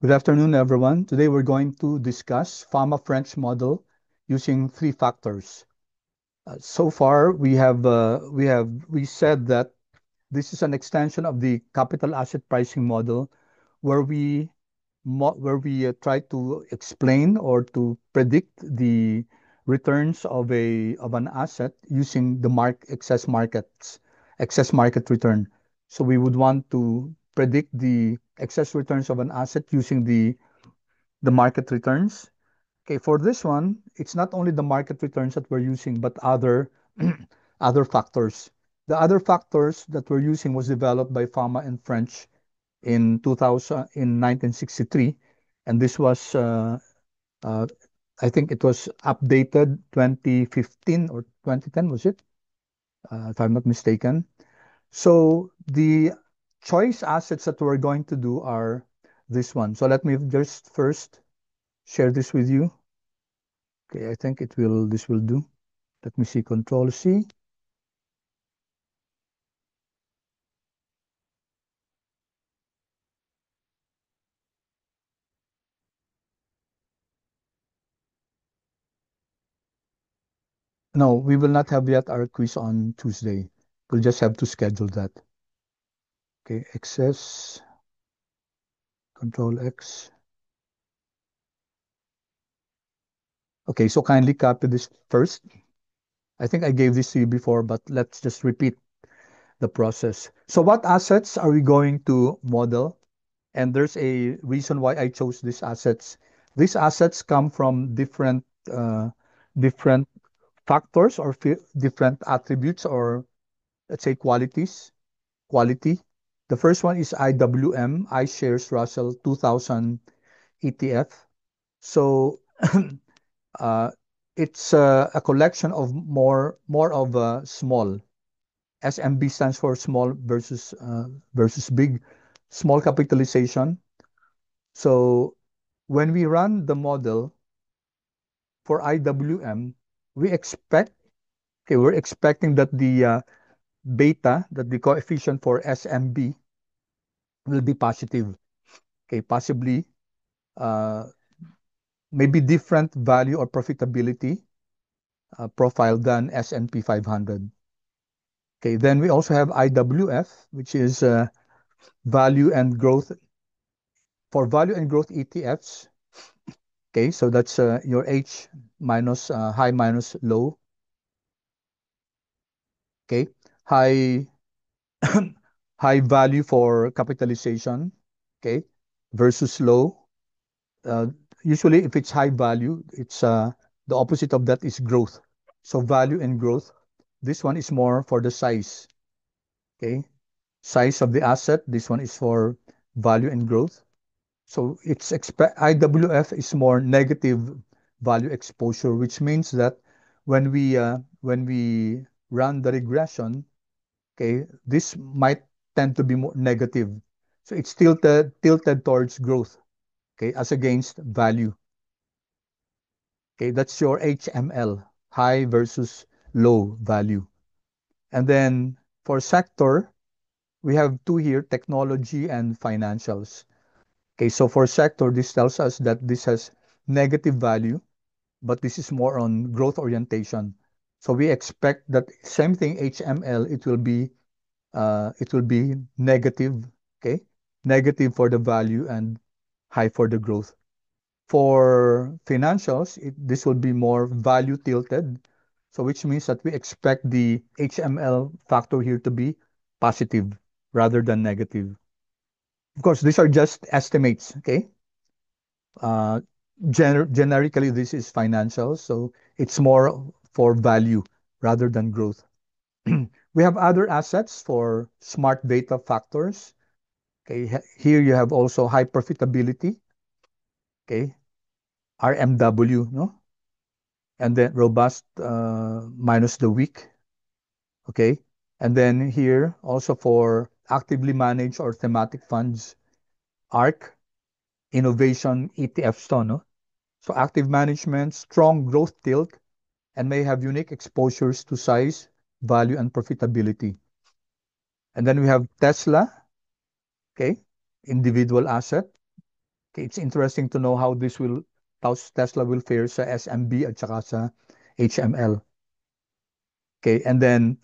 Good afternoon, everyone. Today we're going to discuss Fama French model using three factors. So far, we said that this is an extension of the capital asset pricing model, where we try to explain or to predict the returns of an asset using the excess market return. So we would want to predict the excess returns of an asset using the market returns. Okay, for this one, it's not only the market returns that we're using, but other other factors. The other factors that we're using was developed by Fama and French in 1963, and this was uh, I think it was updated 2015 or 2010, was it? If I'm not mistaken. So the choice assets that we're going to do are this one. So let me just first share this with you. Okay, I think this will do. Let me see, Control C. No, we will not have yet our quiz on Tuesday. We'll just have to schedule that. Okay, access, Control X. Okay, so kindly copy this first. I think I gave this to you before, but let's just repeat the process. So what assets are we going to model? And there's a reason why I chose these assets. These assets come from different factors or different attributes, or let's say quality. The first one is IWM, iShares Russell 2000 ETF. So uh, it's a collection of more of small. SMB stands for small versus big, small capitalization. So when we run the model for IWM, we expect we're expecting that the coefficient for SMB will be positive. Okay, possibly uh, maybe different value or profitability profile than S&P 500. Okay, then we also have IWF, which is value and growth for value and growth ETFs. Okay, so that's your H minus high minus low. Okay, high high value for capitalization. Okay, versus low. Uh, Usually, if it's high value, it's the opposite of that is growth. So value and growth. This one is more for the size. Okay, size of the asset. This one is for value and growth. So it's IWF is more negative value exposure, which means that when we run the regression, okay, this might tend to be more negative. So it's tilted towards growth, okay, as against value. Okay, that's your HML, high versus low value. And then for sector, we have two here, technology and financials. Okay, so for sector, this tells us that this has negative value, but this is more on growth orientation. So we expect that same thing, HML, it will be negative, okay? Negative for the value and high for the growth. For financials, this will be more value tilted. So which means that we expect the HML factor here to be positive rather than negative. Of course, these are just estimates, okay? Uh, Generically, this is financial, so it's more for value rather than growth. We have other assets for smart beta factors. Okay, here you have also high profitability. Okay, RMW, no, and then robust minus the weak. Okay, and then here also for actively managed or thematic funds, ARC, innovation ETF, no. So active management, strong growth tilt, and may have unique exposures to size, value, and profitability. And then we have Tesla, okay, individual asset. Okay, it's interesting to know how Tesla will fare sa SMB at saka sa HML. Okay, and then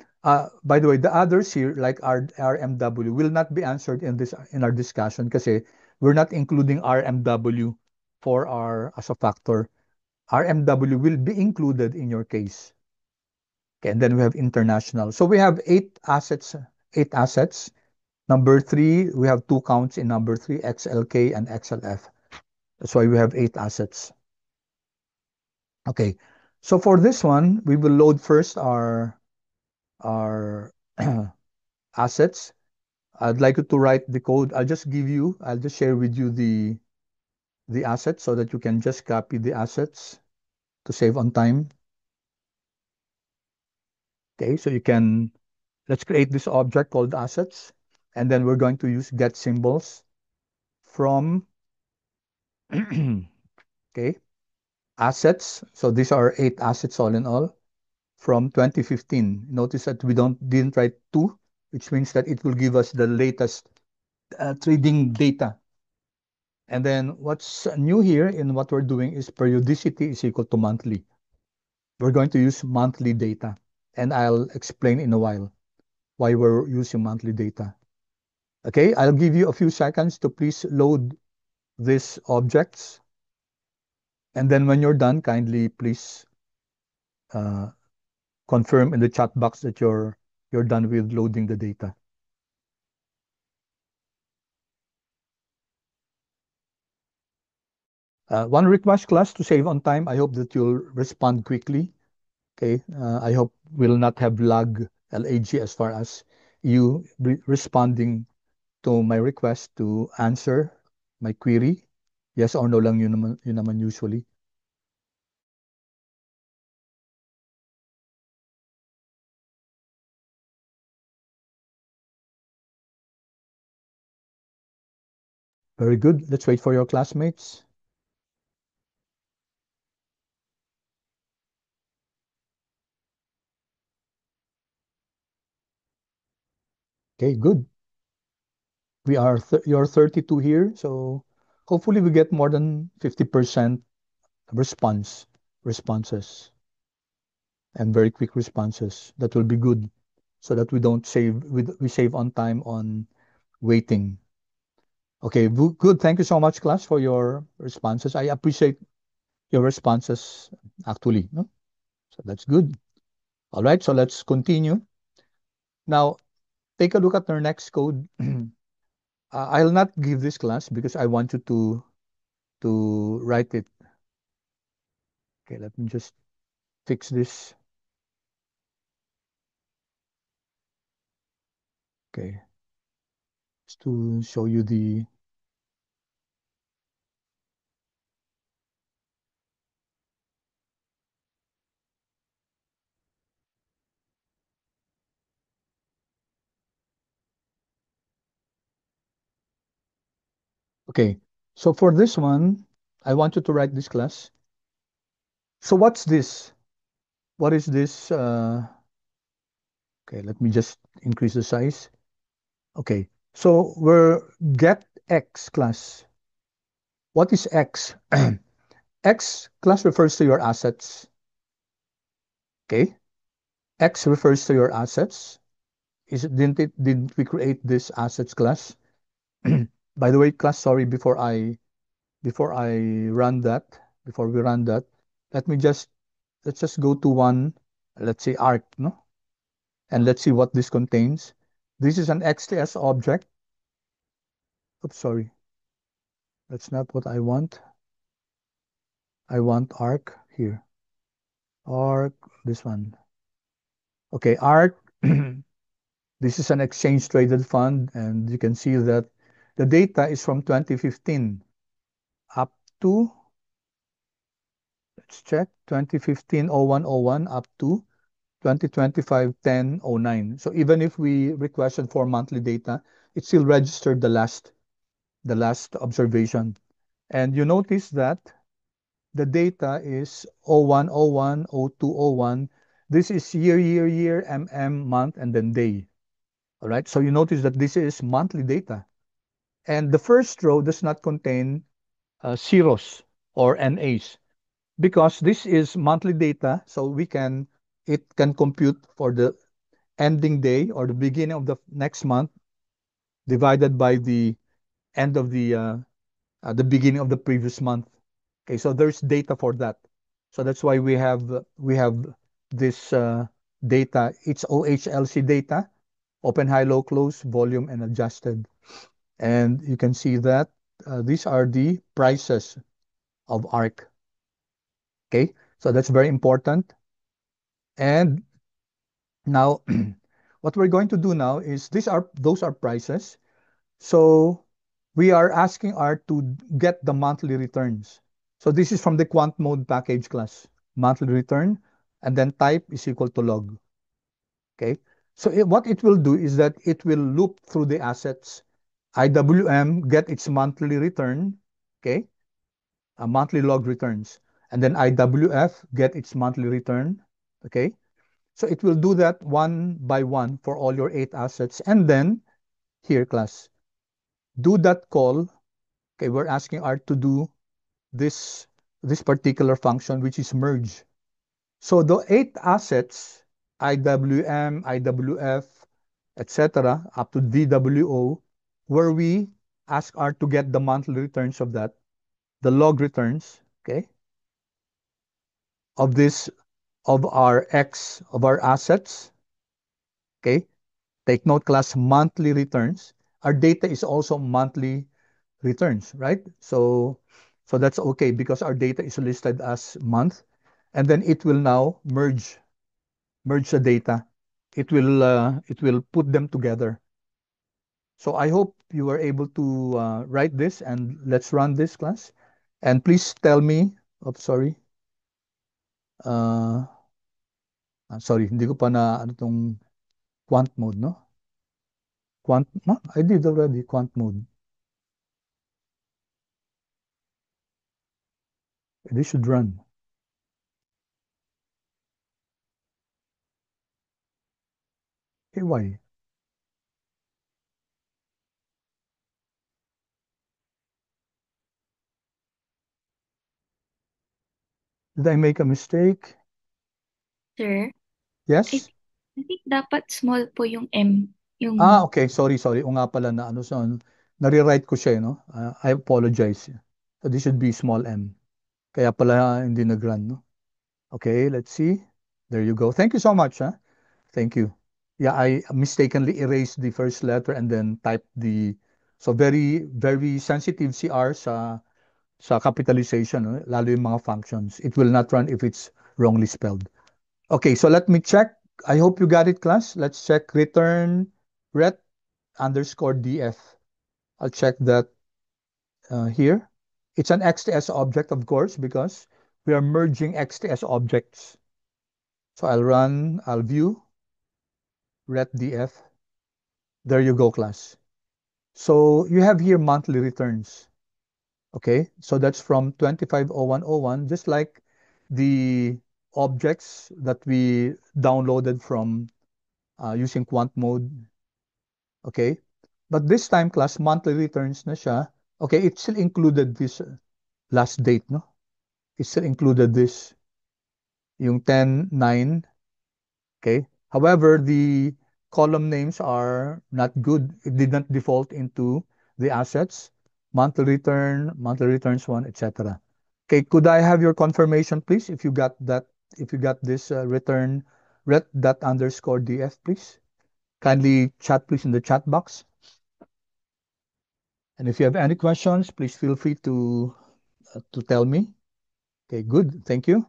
by the way, the others here like RMW will not be answered in our discussion kasi we're not including RMW for our as a factor. RMW will be included in your case. Okay, and then we have international. So we have eight assets. Number three, we have two counts in number three, XLK and XLF. That's why we have eight assets. Okay, so for this one, we will load first our assets. I'd like you to write the code. I'll just share with you the assets so that you can just copy the assets to save on time. Okay, so let's create this object called assets, and then we're going to use get symbols from, okay, assets. So these are eight assets all in all from 2015. Notice that we didn't write two, which means that it will give us the latest trading data. And then what's new here in what we're doing is periodicity is equal to monthly. We're going to use monthly data, and I'll explain in a while why we're using monthly data. Okay, I'll give you a few seconds to please load these objects. And then when you're done, kindly please uh, confirm in the chat box that you're done with loading the data. One request class to save on time. I hope that you'll respond quickly. Okay, I hope we'll not have lag as far as you responding to my request to answer my query. Yes or no lang yun naman usually. Very good. Let's wait for your classmates. Okay, good. You're 32 here, so hopefully we get more than 50% responses and very quick responses. That will be good so that we save on time on waiting. Okay, good. Thank you so much, class, for your responses. I appreciate your responses actually. No? So that's good. All right, so let's continue. Now, take a look at our next code. I'll not give this class because I want you to write it. Okay, let me just fix this. Okay, just to show you the. Okay, so for this one, I want you to write this class. So what's this? What is this? Okay, let me just increase the size. Okay, so we're get X class. What is X? X class refers to your assets. Okay, X refers to your assets. Didn't we create this assets class? By the way, class, sorry, before I run that, before we run that, let me just let's just go to one, let's say arc, no? And let's see what this contains. This is an XTS object. Oops, sorry. That's not what I want. I want arc here. Arc, this one. Okay, arc. This is an exchange traded fund, and you can see that the data is from 2015 up to, let's check, 2015-01-01 up to 2025-10-09. So even if we requested for monthly data, it still registered the last observation. And you notice that the data is 0101, 0201. This is year, month, and then day. All right. So you notice that this is monthly data. And the first row does not contain zeros or NAs because this is monthly data, so it can compute for the ending day or the beginning of the next month divided by the end of the beginning of the previous month. Okay, so there's data for that. So that's why we have this data. It's OHLC data, open, high, low, close, volume, and adjusted. And you can see that these are the prices of ARC. Okay, so that's very important. And now, what we're going to do now is those are prices. So we are asking Art to get the monthly returns. So this is from the quant mode package class, monthly return, and then type is equal to log. Okay. So what it will do is that it will loop through the assets. IWM get its monthly return. Okay. Monthly log returns. And then IWF get its monthly return. Okay. So it will do that one by one for all your 8 assets. And then here, class, do that call. Okay, we're asking Art to do this this particular function, which is merge. So the 8 assets, IWM, IWF, etc., up to DWO, where we ask Art to get the monthly returns of that, the log returns, okay, of this of our assets, okay. Take note, class, monthly returns. Our data is also monthly returns, right? So that's okay because our data is listed as month, and then it will now merge the data. It will put them together. So I hope you were able to write this, and let's run this, class. And please tell me, oh, sorry, uh, sorry, hindi ko pa na ano tong quant mode, no? Quant, no? I did already quant mode. This should run. Okay, why? Did I make a mistake? Sir, I Yes? I think dapat small po yung M, yung Okay. Sorry, sorry. O nga pala na ano, so, nare-write ko siya, no? I apologize. So this should be small m. Kaya pala hindi nag-run, no? Okay, let's see. There you go. Thank you so much, huh? Thank you. Yeah, I mistakenly erased the first letter and then typed so very, very sensitive CR sa capitalization, no? Lalo yung mga functions. It will not run if it's wrongly spelled. Okay, so let me check. I hope you got it, class. Let's check return ret underscore df. I'll check that here. It's an XTS object, of course, because we are merging XTS objects. So I'll view ret df. There you go, class. So you have here monthly returns. Okay, so that's from 250101, just like the objects that we downloaded from using quant mode. Okay, but this time, class, monthly returns na siya. Okay, it still included this last date, no? It still included this, yung 10/9. Okay. However, the column names are not good. It did not default into the assets, monthly returns one, etc. Okay, could I have your confirmation, please, if you got that, if you got this return ret that underscore df, please? Kindly chat, please, in the chat box. And if you have any questions, please feel free to tell me. Okay, good. Thank you.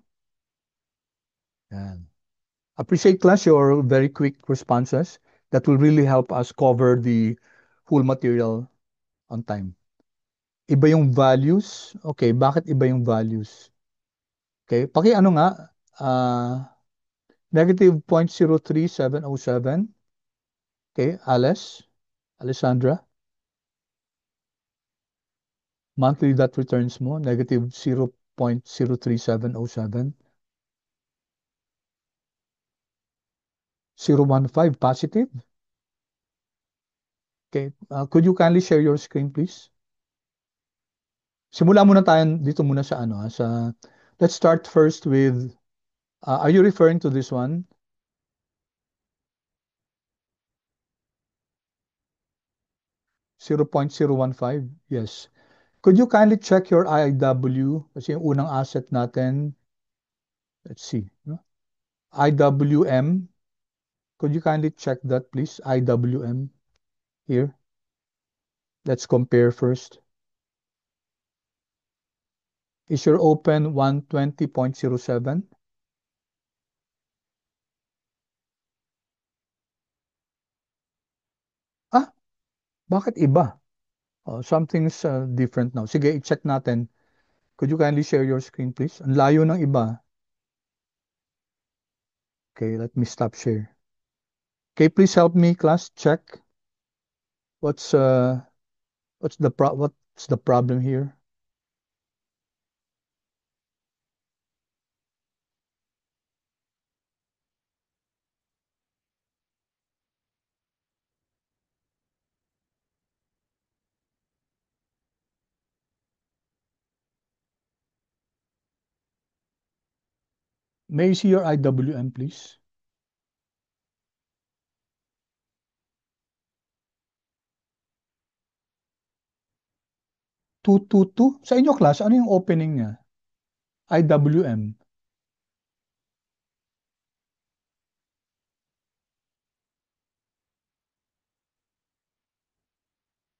And appreciate, class, your very quick responses. That will really help us cover the full material on time. Iba yung values. Okay, bakit iba yung values? Okay, ano nga, negative 0.03707. Okay, Alessandra, monthly that returns mo, negative 0.03707. 015 positive. Okay, could you kindly share your screen, please? Simula muna tayo dito muna sa ano, let's start first with, are you referring to this one? 0.015? Yes. Could you kindly check your IW? Kasi yung unang asset natin, let's see, no? IWM. Could you kindly check that, please? IWM here. Let's compare first. Is your open 120.07? Ah, bakit iba? Something's different now. Sige, i-check natin. Could you kindly share your screen, please? Ang layo ng iba. Okay, let me stop share. Okay, please help me, class. Check. What's uh what's the problem here? May I see your IWM, please? 222? Sa inyo, class, ano yung opening niya? IWM.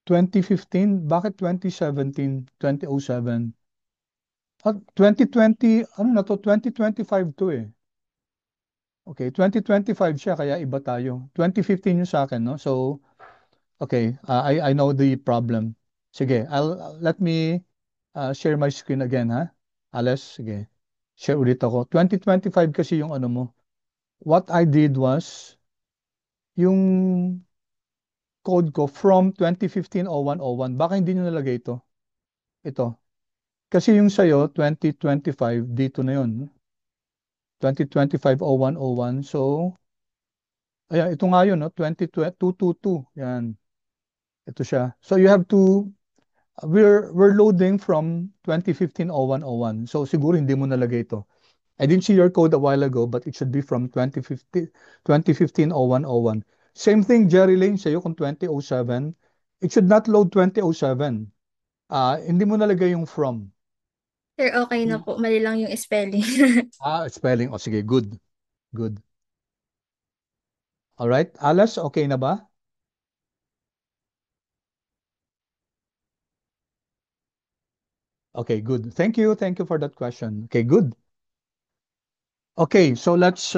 2015? Bakit 2017? 2007? 2020, ano na to? 2025 to eh. Okay, 2025 siya, kaya iba tayo. 2015 yung sa akin, no? So, okay, I know the problem. Sige, let me share my screen again, ha? Alice, sige. Share ulit ako. 2025 kasi yung ano mo. What I did was, yung code ko from 2015-01-01, baka hindi nyo nalagay ito. Ito. Kasi yung sa'yo, 2025, dito na yun. 2025-01-01. So, ayan, ito nga yun, no? 2022. Yan. Ito siya. So, you have to, we're loading from 2015-01-01. So, siguro hindi mo nalagay ito. I didn't see your code a while ago, but it should be from 2015-01-01. Same thing, Jerry Lane, sa'yo kung 2007. It should not load 2007. Hindi mo nalagay yung from. Sir, okay na po. Mali lang yung spelling. Spelling. O sige, good. Good. Alright. Alas, okay na ba? Okay, good. Thank you. Thank you for that question. Okay, good. Okay, so let's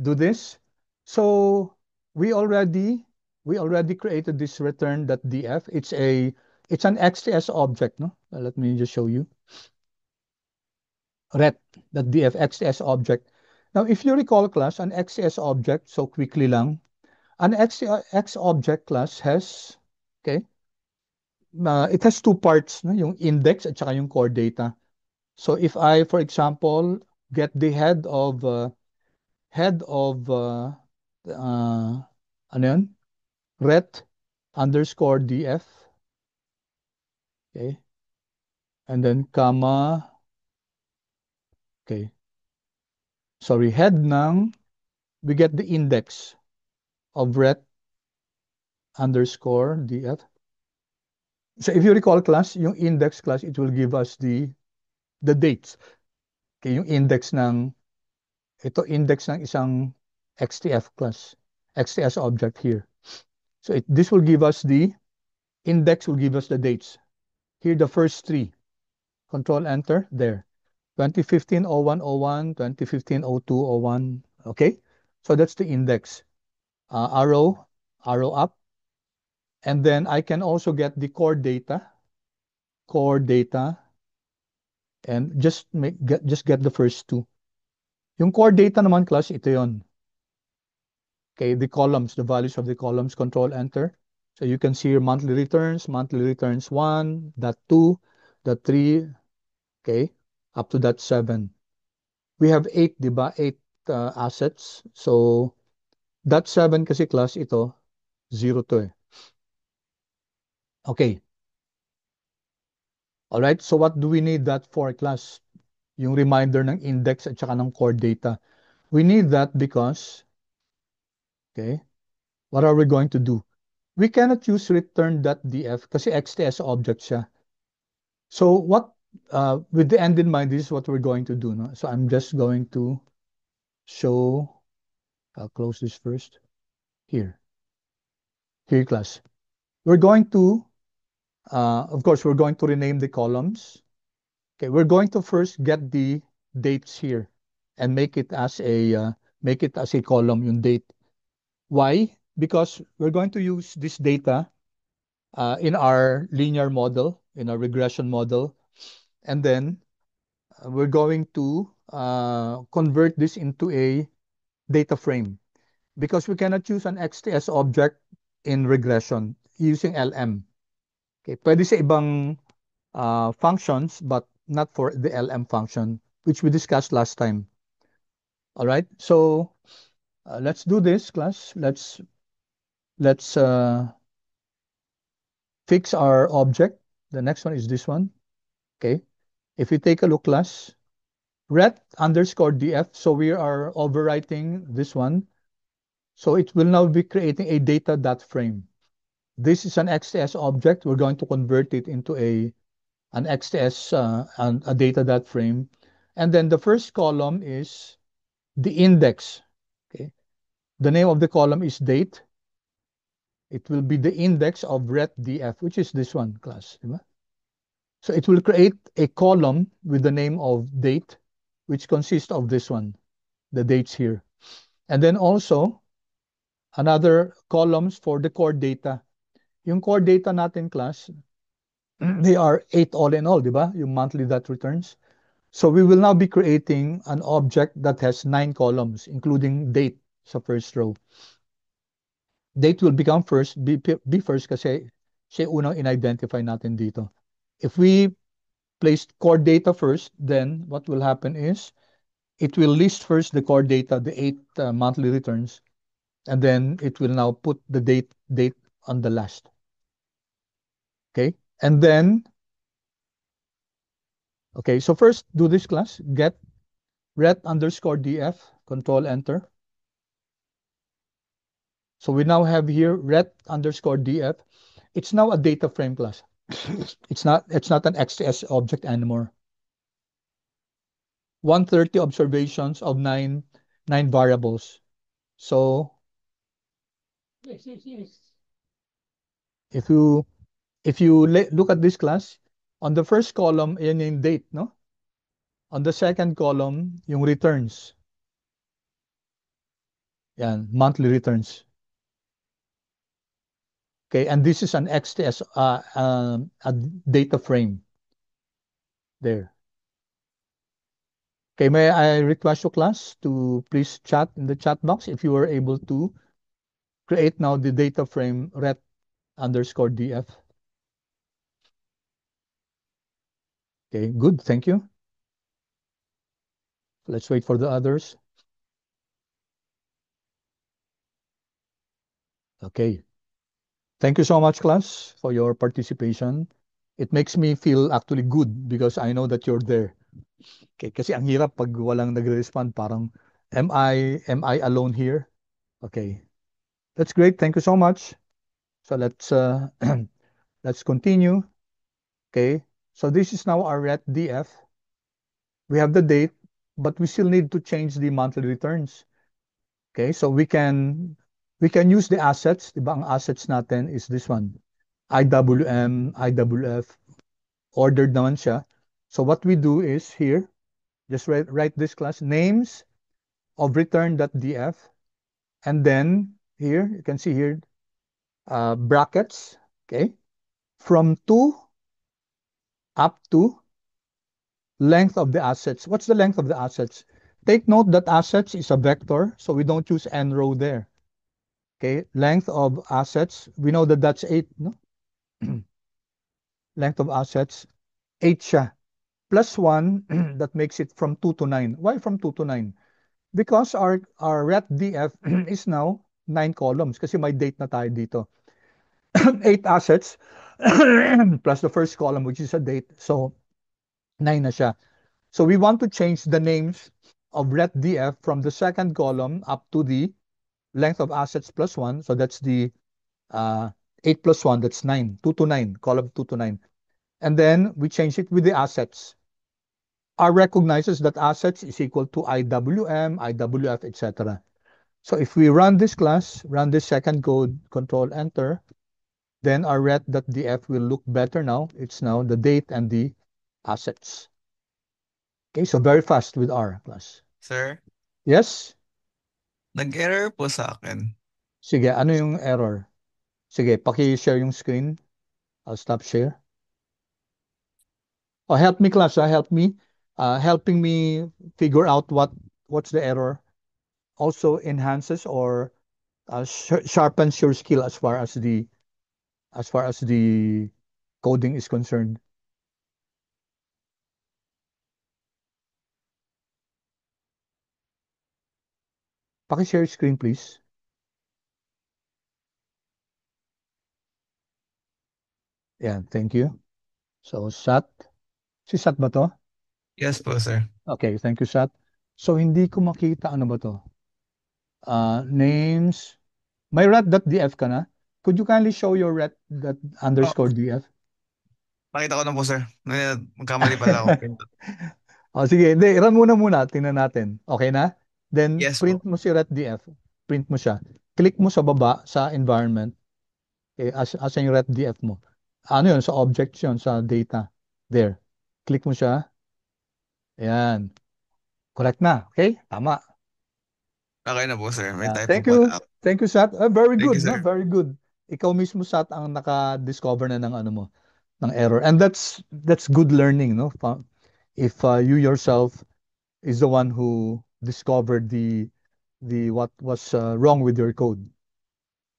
do this. So we already we already created this return.df. It's an XTS object, no? Let me just show you. Ret.df XTS object. Now, if you recall, class, an XTS object, so quickly lang, an X object class has, okay, it has two parts, no? Yung index at saka yung core data. So if I, for example, get the head of ano yun? Ret underscore df, okay, and then comma, okay, sorry, head ng, we get the index of ret underscore df. So if you recall, class, yung index class, it will give us the dates. Okay, yung index ng, ito index ng isang XTF class, XTS object here. So this will give us the index, will give us the dates. Here, the first three. Control Enter, there. 2015-01-01, 2015-02-01. Okay? So that's the index. Arrow up. And then I can also get the core data, and just get the first two. Yung core data naman, class, ito yon. Okay, the columns, the values of the columns, Control Enter. So you can see your monthly returns 1, that 2, that 3, okay, up to that 7. We have 8, di ba? 8 assets. So that 7 kasi, class, ito, 0 to eh. Okay. Alright, so what do we need that for, class? Yung reminder ng index at saka ng core data. We need that because, okay, what are we going to do? We cannot use return.df kasi XTS object siya. So what, with the end in mind, this is what we're going to do. No? So I'm just going to show, I'll close this first. Here, class. We're going to, of course, we're going to rename the columns. Okay, we're going to first get the dates here and make it as a column, yung date. Why? Because we're going to use this data in our linear model, in our regression model, and then we're going to convert this into a data frame because we cannot use an XTS object in regression using LM. Okay, pwede sa ibang functions, but not for the LM function, which we discussed last time. All right, so let's do this, class. Let's fix our object. The next one is this one. Okay, if you take a look, class, ret underscore df. So we are overwriting this one. So it will now be creating a data dot frame. This is an XTS object. We're going to convert it into an XTS and a data dot frame. And then the first column is the index. Okay. The name of the column is date. It will be the index of ret df, which is this one, class. Diba? So it will create a column with the name of date, which consists of this one, the dates here. And then also another columns for the core data. Yung core data natin, class, they are 8 all in all, di ba? Yung monthly that returns. So we will now be creating an object that has 9 columns, including date sa first row. Date will become first, be first kasi siya unang in-identify natin dito. If we place core data first, then what will happen is it will list first the core data, the 8 monthly returns, and then it will now put the date on the last. Okay, and then, okay, so first do this, class, get ret underscore df, control enter. So we now have here ret underscore df. It's now a data frame, class. It's not an XTS object anymore. 130 observations of nine variables. So if you look at this, class, on the first column, yan yung date, no? On the second column, yung returns. Yan, monthly returns. Okay, and this is an XTS, a data frame. There. Okay, may I request you, class, to please chat in the chat box if you were able to create now the data frame ret underscore df. Okay, good, thank you. Let's wait for the others. Okay. Thank you so much, class, for your participation. It makes me feel actually good because I know that you're there. Okay, kasi ang hirap pag walang nagre-respond, parang, am I alone here? Okay. That's great. Thank you so much. So let's continue. Okay. So this is now our ret df. We have the date, but we still need to change the monthly returns. Okay, so we can use the assets. Diba ang assets natin is this one. IWM, IWF, ordered naman siya. So what we do is here, just write this, class, names of return.df. And then here, you can see here, brackets, okay, from 2 up to length of the assets. What's the length of the assets? Take note that assets is a vector, so we don't use n row there. Okay, length of assets, we know that that's 8, no? Length of assets, 8 siya. Plus 1, that makes it from 2 to 9. Why from 2 to 9? Because our ret df is now 9 columns kasi may date na tayo dito. 8 assets. plus the first column, which is a date. So 9 na siya. So we want to change the names of RET-DF from the second column up to the length of assets plus 1. So that's the uh, 8 plus 1, that's 9. 2 to 9, column 2 to 9. And then we change it with the assets. R recognizes that assets is equal to IWM, IWF, etc. So if we run this class, run this second code, control enter, then our ret.df will look better now. It's now the date and the assets. Okay, so very fast with R class. Sir, Yes? nag-error po sa akin. Sige, ano yung error? Sige, paki-share yung screen. I'll stop share. Oh, help me class, help me. Helping me figure out what's the error. Also enhances or sharpens your skill as far as the coding is concerned. Paki-share screen, please. Yeah, thank you. So, Sat. Si Sat ba to? Yes po, sir. Okay, thank you, Sat. So, hindi ko makita ano ba to? Names. May ret.df ka na? Could you kindly show your ret that Oh, underscore df? nakita ko na po, sir. Magkamali pala ako. Sige, hindi, run muna. Tingnan natin. Okay na? Then, Yes po. print mo si ret.df. Print mo siya. Click mo sa baba, sa environment. Okay, asan yung ret.df mo? Ano yun? Sa objects yun, sa data. There. Click mo siya. Ayan. Correct na. Okay? Tama. Okay na po, sir. May Yeah. typo Thank pala you. ako. Thank you, Sat. Very Thank you, good, no? sir. Very good. Ikaw mismo, Sat, ang naka-discover na ng ano mo, ng error. And that's good learning, no? If you yourself is the one who discovered the what was wrong with your code.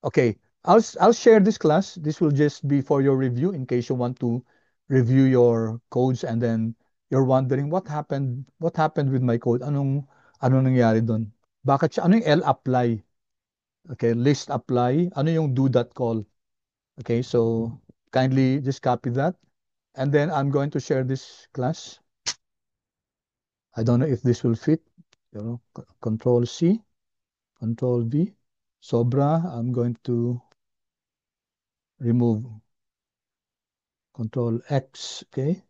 Okay, I'll share this class. This will just be for your review in case you want to review your codes and then you're wondering what happened with my code? Anong nangyari doon? Bakit siya ano yung L apply? Okay, list apply. Ano yung do that call? Okay, so kindly just copy that and then I'm going to share this class. I don't know if this will fit. You know, control C, control V. Sobra, I'm going to remove control X, okay?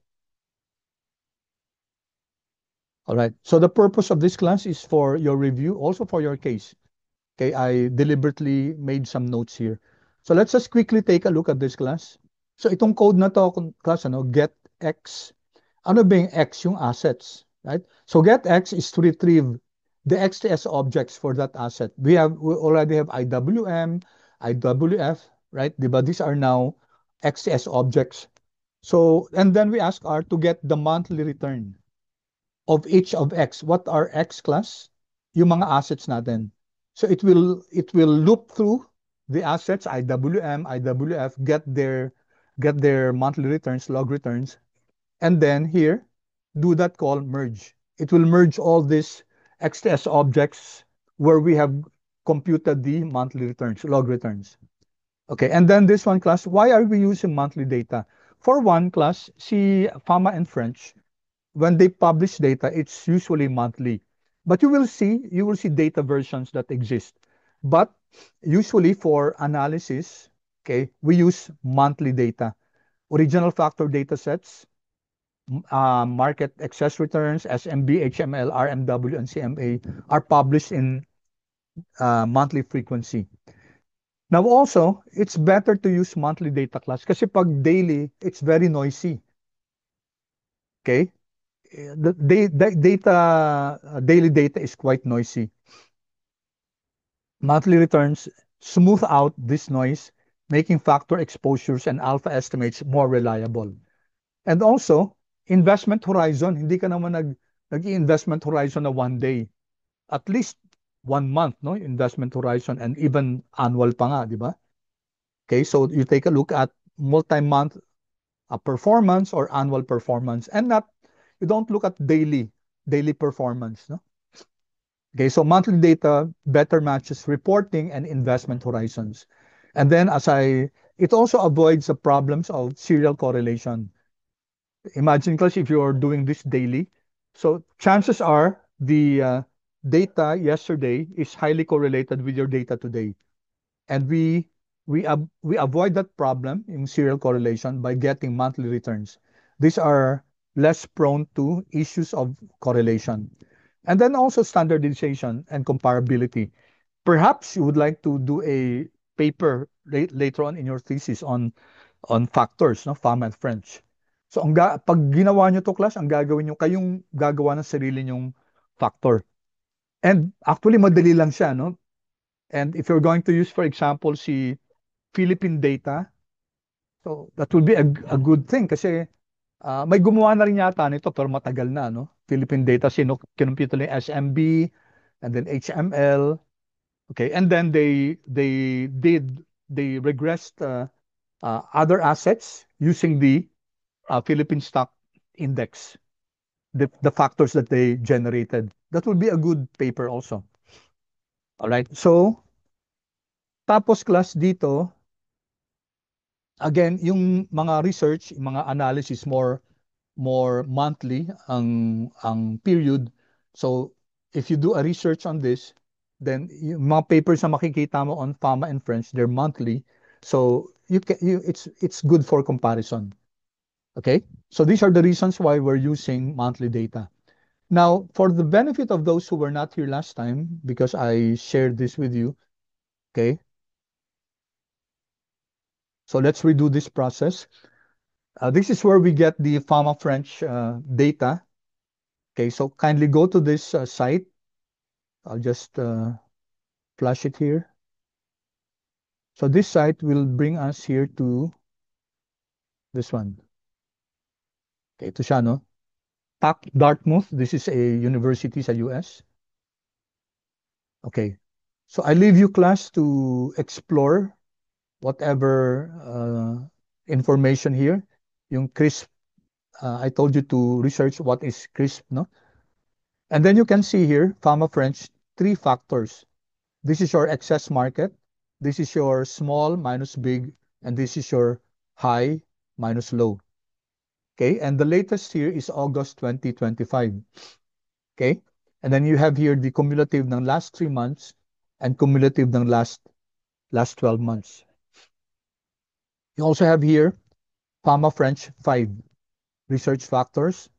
All right. So the purpose of this class is for your review, also for your case. Okay, I deliberately made some notes here. So let's just quickly take a look at this class. So itong code na to, class, get X. Ano ba yung X? Yung assets, right? So get X is to retrieve the XTS objects for that asset. We already have IWM, IWF, right? Diba? These are now XTS objects. So, and then we ask R to get the monthly return of each of X. What are X class? Yung mga assets natin. So it will loop through the assets, IWM, IWF, get their monthly returns, log returns, and then here do that call merge. It will merge all these XTS objects where we have computed the monthly returns, log returns. Okay, and then this one class, why are we using monthly data? For one class, see Fama and French, when they publish data, it's usually monthly. But you will see data versions that exist. But usually for analysis, okay, we use monthly data. Original factor data sets, market excess returns, SMB, HML, RMW, and CMA are published in monthly frequency. Now also, it's better to use monthly data class kasi pag daily, it's very noisy. Okay? The data, daily data is quite noisy. Monthly returns smooth out this noise, making factor exposures and alpha estimates more reliable. And also, investment horizon, hindi ka naman nag-investment horizon na one day. At least 1 month, no? Investment horizon and even annual pa nga, di ba? Okay, so you take a look at multi-month performance or annual performance and not, you don't look at daily performance, no? Okay, so monthly data better matches reporting and investment horizons. And then as I it also avoids the problems of serial correlation. Imagine, class, if you're doing this daily, so chances are the data yesterday is highly correlated with your data today. And we avoid that problem in serial correlation by getting monthly returns. These are less prone to issues of correlation. And then also standardization and comparability. Perhaps you would like to do a paper later on in your thesis on factors, no, FAM and French. So pag ginawa nyo to, class, ang gagawin nyo, kayong gagawa ng sarili nyong factor. And actually madali lang siya, no? And if you're going to use, for example, si Philippine data, so that will be a good thing kasi may gumawa na rin yata nito pero matagal na, no? Philippine data, kinumpute nila yung SMB and then HML. Okay, and then they regressed other assets using the Philippine stock index, the factors that they generated. That would be a good paper also. All right. So, tapos, class, dito, again, yung mga research, yung mga analysis, more monthly ang period. So, if you do a research on this, then yung mga papers na makikita mo on Fama and French, they're monthly. So, it's good for comparison. Okay? So these are the reasons why we're using monthly data. Now, for the benefit of those who were not here last time, because I shared this with you, okay? So let's redo this process. This is where we get the Fama French data. Okay, so kindly go to this site. I'll just flash it here. So this site will bring us here to this one. Okay, ito siya, no? Dartmouth, this is a university sa US. Okay, so I leave you, class, to explore whatever information here. Yung CRISP, I told you to research what is CRISP, no? And then you can see here, Fama French, 3 factors. This is your excess market, this is your small minus big, and this is your high minus low. Okay, and the latest here is August 2025. Okay, and then you have here the cumulative ng last 3 months and cumulative ng last 12 months. You also have here Fama French 5 research factors.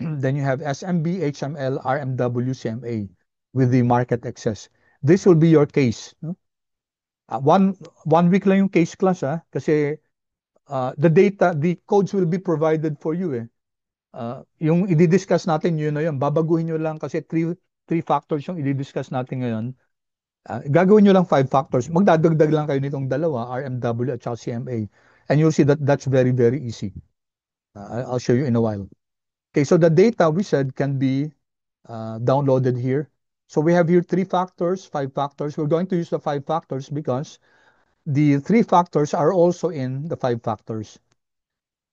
Then you have SMB, HML, RMW, CMA with the market excess. This will be your case. No? One week lang yung case, class, kasi the codes will be provided for you. Yung i-discuss natin, yun na yun. Babaguhin nyo lang kasi three factors yung i-discuss natin ngayon. Gagawin nyo lang 5 factors. Magdadagdag lang kayo nitong dalawa, RMW at CMA. And you'll see that that's very, very easy. I'll show you in a while. Okay, so the data we said can be downloaded here. So we have here 3 factors, 5 factors. We're going to use the 5 factors because the 3 factors are also in the 5 factors.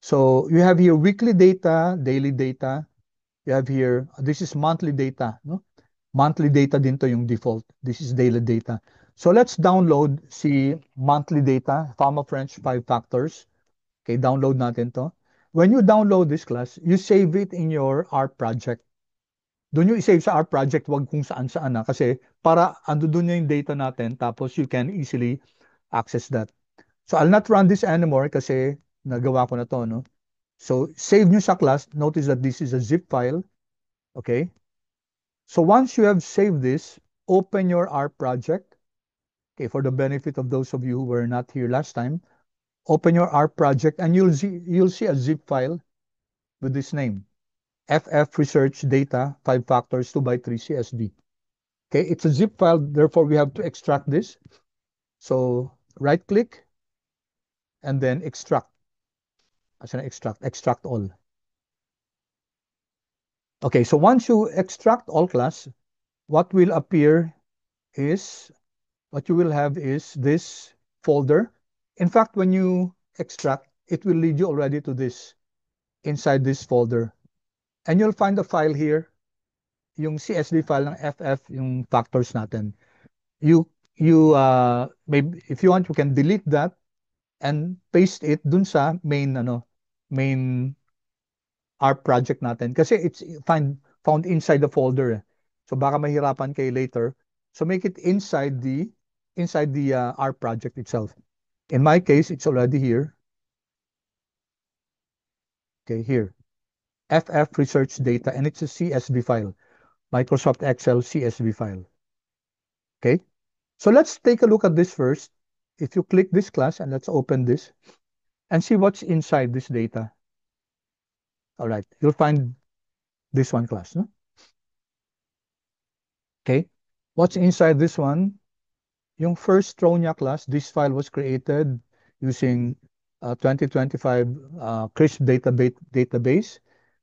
So you have here weekly data, daily data. You have here, this is monthly data. No? Monthly data din to yung default. This is daily data. So let's download si monthly data, Fama French 5 factors. Okay, download natin to. When you download this, class, you save it in your R project. Doon yung i-save sa R project, wag kung saan-saan na. Kasi para ando doon yung data natin, tapos you can easily access that. So I'll not run this anymore kasi nagawa ko na to, no? So save nyo sa class. Notice that this is a zip file. Okay? So once you have saved this, open your R project. Okay, for the benefit of those of you who were not here last time, open your R project and you'll see a zip file with this name. FF Research Data 5 Factors 2x3 CSV. Okay, it's a zip file, therefore we have to extract this. So right click and then extract. As an extract all. Okay, so once you extract all, class, what will appear is, what you will have is this folder. In fact, when you extract, it will lead you already to this, inside this folder. And you'll find a file here, yung CSV file ng FF, yung factors natin. Maybe if you want, you can delete that and paste it dun sa main R project natin. Kasi it's found inside the folder. So baka mahirapan kayo later. So make it inside the R project itself. In my case, it's already here. Okay, here. FF research data, and it's a CSV file. Microsoft Excel CSV file. Okay, so let's take a look at this first. If you click this class and let's open this and see what's inside this data. All right, you'll find this one class. No? Okay, what's inside this one? Yung first Tronia class, this file was created using 2025 CRISP database.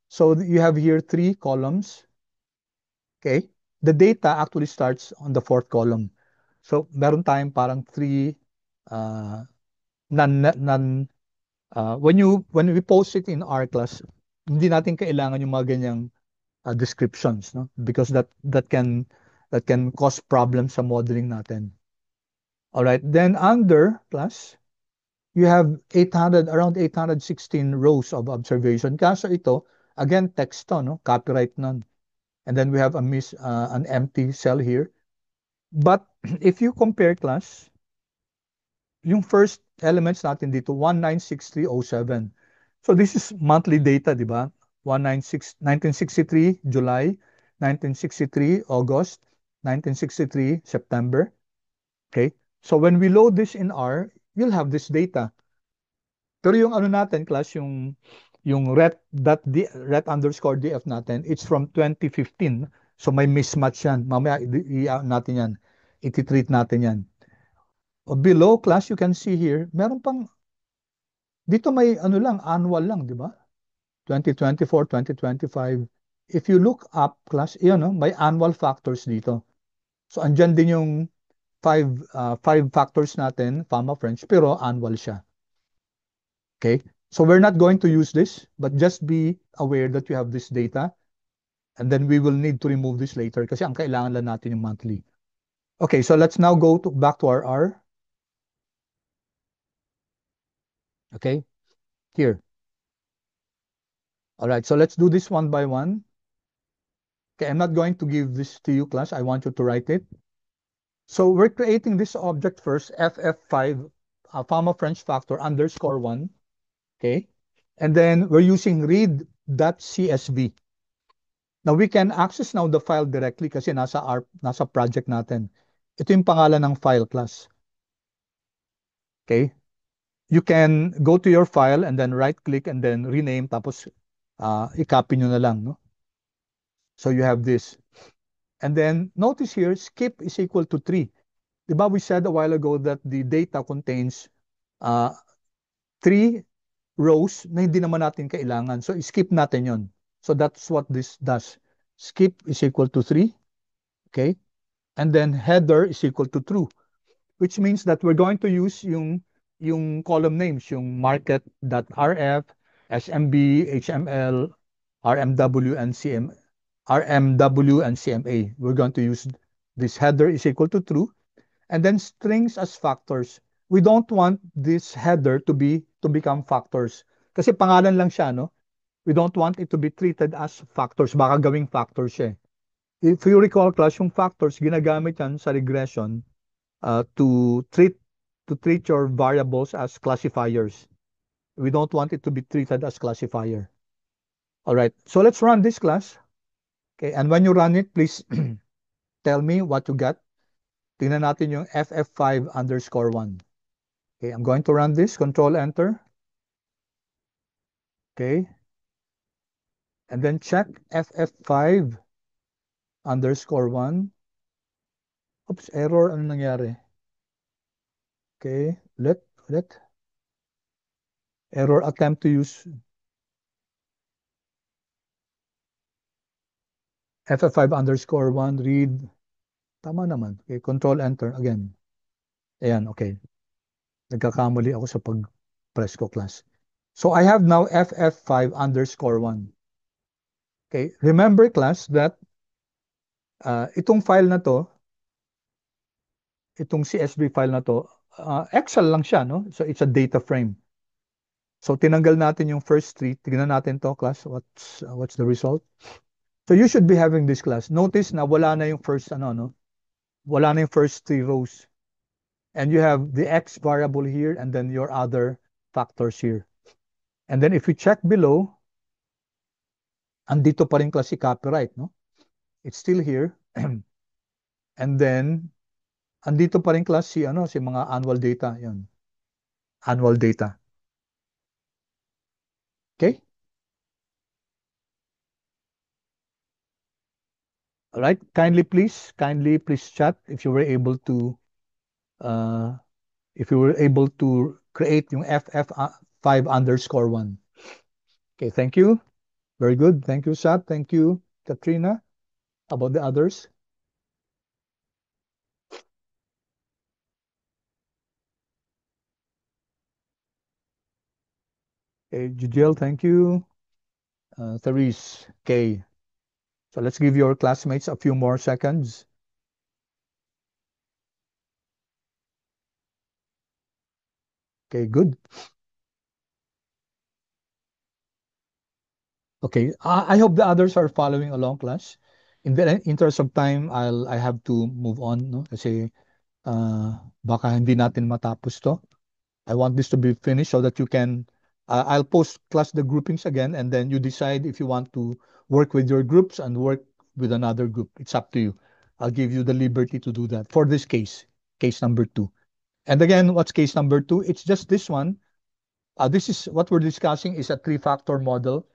So you have here 3 columns. Okay, the data actually starts on the 4th column. So meron tayong parang 3 uh, when we post it in our class, hindi natin kailangan yung mga ganyang descriptions, no? Because that can cause problems sa modeling natin. All right, then under class, you have around 816 rows of observation. Kaso ito, again, text to, no? Copyright none. And then we have an empty cell here. But if you compare class, yung first elements natin dito, 196307. So this is monthly data, di ba? 1963 July, 1963 August, 1963 September. Okay? So when we load this in R, you'll have this data. Pero yung ano natin, class, yung ret_df natin, it's from 2015. So may mismatch yan. Mamaya natin yan. Iti-treat natin yan. Below, class, you can see here, meron pang, dito may ano lang, annual lang, di ba? 2024, 2025. If you look up, class, yun, no, may annual factors dito. So, andyan din yung five factors natin, Fama French, pero annual siya. Okay? So, we're not going to use this, but just be aware that you have this data, and then we will need to remove this later kasi ang kailangan lang natin yung monthly. Okay, so let's now go back to our R. Okay, here. All right, so let's do this one by one. Okay, I'm not going to give this to you, class. I want you to write it. So we're creating this object first, ff5, Fama French factor _1. Okay, and then we're using read.csv. Now we can access now the file directly kasi nasa project natin. Ito yung pangalan ng file, class. Okay, you can go to your file and then right click and then rename tapos i-copy nyo na lang, no? So you have this. And then notice here, skip is equal to 3. Diba we said a while ago that the data contains 3 rows na hindi naman natin kailangan. So skip natin yon. So that's what this does. Skip is equal to 3. Okay. And then header is equal to true, which means that we're going to use yung column names, yung market.rf, SMB, HML, RMW, and CMA. We're going to use this header is equal to true, and then strings as factors. We don't want this header to become factors. Kasi pangalan lang siya, no? We don't want it to be treated as factors. Baka gawing factors siya. If you recall, class, yung factors, ginagamit yan sa regression to treat your variables as classifiers. We don't want it to be treated as classifier. All right, so let's run this class. Okay, and when you run it, please tell me what you got. Tingnan natin yung ff5_1. Okay, I'm going to run this, control enter. Okay. And then check ff5_1. Oops, error, ano nangyari? Okay, let error attempt to use ff5_1 read. Tama naman. Okay, control enter again. Ayan, okay. Nagkakamali ako sa pag-press ko, class. So I have now ff5_1. Okay, remember, class, that itong file na to, itong CSV file na to, Excel lang siya, no? So it's a data frame. So tinanggal natin yung first three. Tignan natin to, class. What's the result? So you should be having this, class. Notice na wala na yung first no? Wala na yung first three rows. And you have the X variable here and then your other factors here. And then if we check below, andito pa rin, class, si copyright, no? It's still here. And then andito pa rin, class, si mga annual data, 'yon. Annual data. Okay? All right. Kindly please chat if you were able to uh, create yung FF5_1. Okay, thank you. Very good. Thank you, Sat. Thank you, Katrina. How about the others? Okay, Jujel, thank you. Therese, okay. So let's give your classmates a few more seconds. Okay, good. Okay, I hope the others are following along, class. In the interest of time, I have to move on, no? Kasi baka hindi natin matapos to. I want this to be finished so that you can, I'll post, class, the groupings again, and then you decide if you want to work with your groups and work with another group. It's up to you. I'll give you the liberty to do that for this case number 2. And again, what's case number 2? It's just this one. This is what we're discussing is a 3-factor model.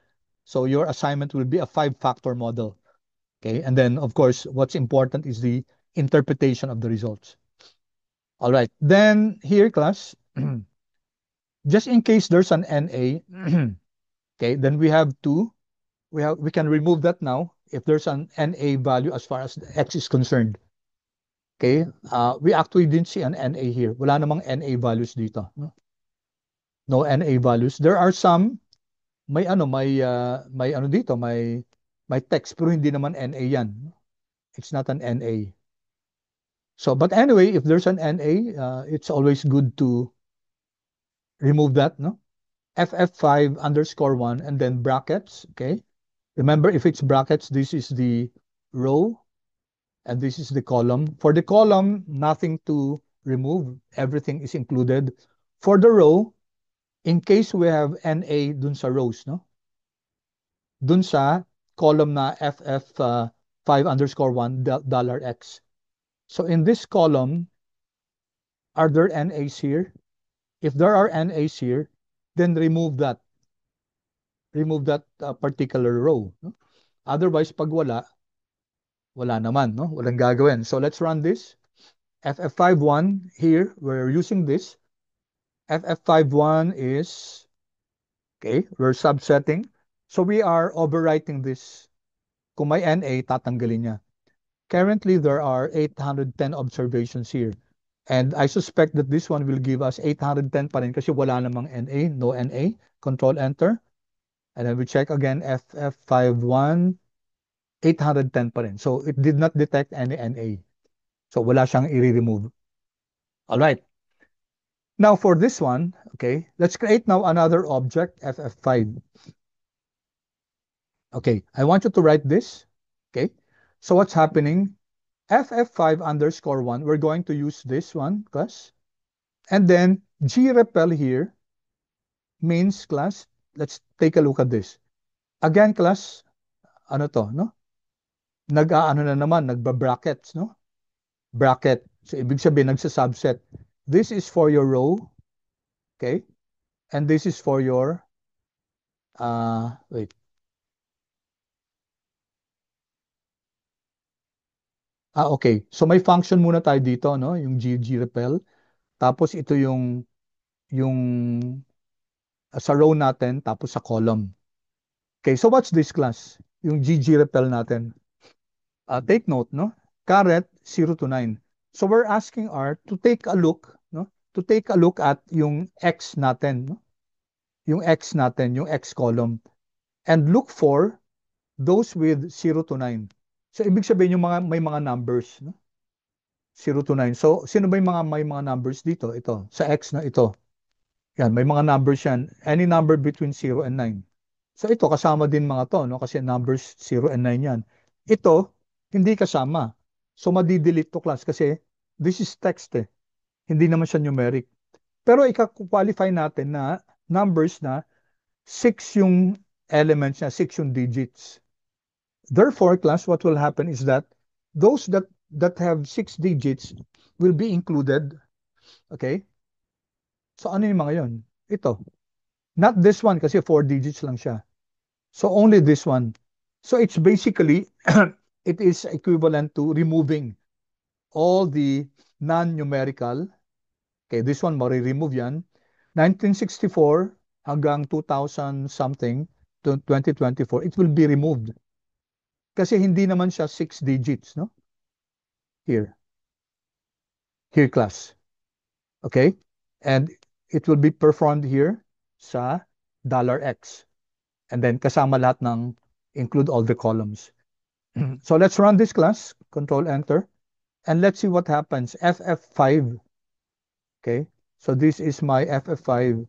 So your assignment will be a 5-factor model. Okay. And then, of course, what's important is the interpretation of the results. All right. Then here, class, just in case there's an NA, okay, then we can remove that now if there's an NA value as far as the X is concerned. Okay, we actually didn't see an NA here. Wala namang NA values dito. No NA values. There are some, may dito, may text, pero hindi naman NA yan. It's not an NA. So, but anyway, if there's an NA, it's always good to remove that, no? FF5_1 and then brackets, okay? Remember, if it's brackets, this is the row and this is the column. For the column, nothing to remove. Everything is included. For the row, in case we have NA dun sa rows, no? Dun sa column na FF5_1 $X. So in this column, are there NAs here? If there are NAs here, then remove that particular row. No? Otherwise, pag wala naman, no? Walang gagawin. So let's run this. FF51 here, we're using this. FF51 is, okay, we're subsetting. So we are overwriting this. Kung may NA, tatanggalin niya. Currently, there are 810 observations here. And I suspect that this one will give us 810 pa rin kasi wala namang NA, no NA. Control Enter. And then we check again FF51, 810 pa rin. So it did not detect any NA. So wala siyang i-remove. All right. Now for this one, okay, let's create now another object, FF5. Okay, I want you to write this. Okay, so what's happening? FF5_1, we're going to use this one, class. And then grepel here means, class, let's take a look at this. Again, class, ano to, no? Nag-aano na naman, nagba-brackets, no? Bracket. So, ibig sabihin, nagsa-subset. This is for your row, okay? And this is for your, wait. Okay. So, may function muna tayo dito, no? Yung grepel. Tapos, ito yung sa row natin, tapos sa column. Okay, so what's this, class? Yung grepel natin. Take note, no? Caret 0 to 9. So we're asking R to take a look, no? To take a look at yung X natin, no? Yung X natin, yung X column. And look for those with 0 to 9. So ibig sabihin yung may mga numbers, no? 0 to 9. So, sino ba yung may mga numbers dito? Ito, sa X na ito. Yan, may mga numbers yan. Any number between 0 and 9. So, ito, kasama din mga to, no? Kasi numbers 0 and 9 yan. Ito, hindi kasama. So, madidelete to class kasi this is text eh. Hindi naman siya numeric. Pero ika-qualify natin na numbers na 6 yung elements niya, 6 yung digits. Therefore, class, what will happen is that those that have 6 digits will be included. Okay? So ano yung mga yon? Ito. Not this one kasi 4 digits lang siya. So only this one. So it's basically, it is equivalent to removing all the non-numerical. Okay, this one, remove yan. 1964 hanggang 2000 something to 2024, it will be removed. Kasi hindi naman siya 6 digits, no? Here. Here, class. Okay? And it will be performed here sa $X. And then kasama lahat ng include all the columns. So let's run this class. Control Enter. And let's see what happens. FF5. Okay? So this is my FF5.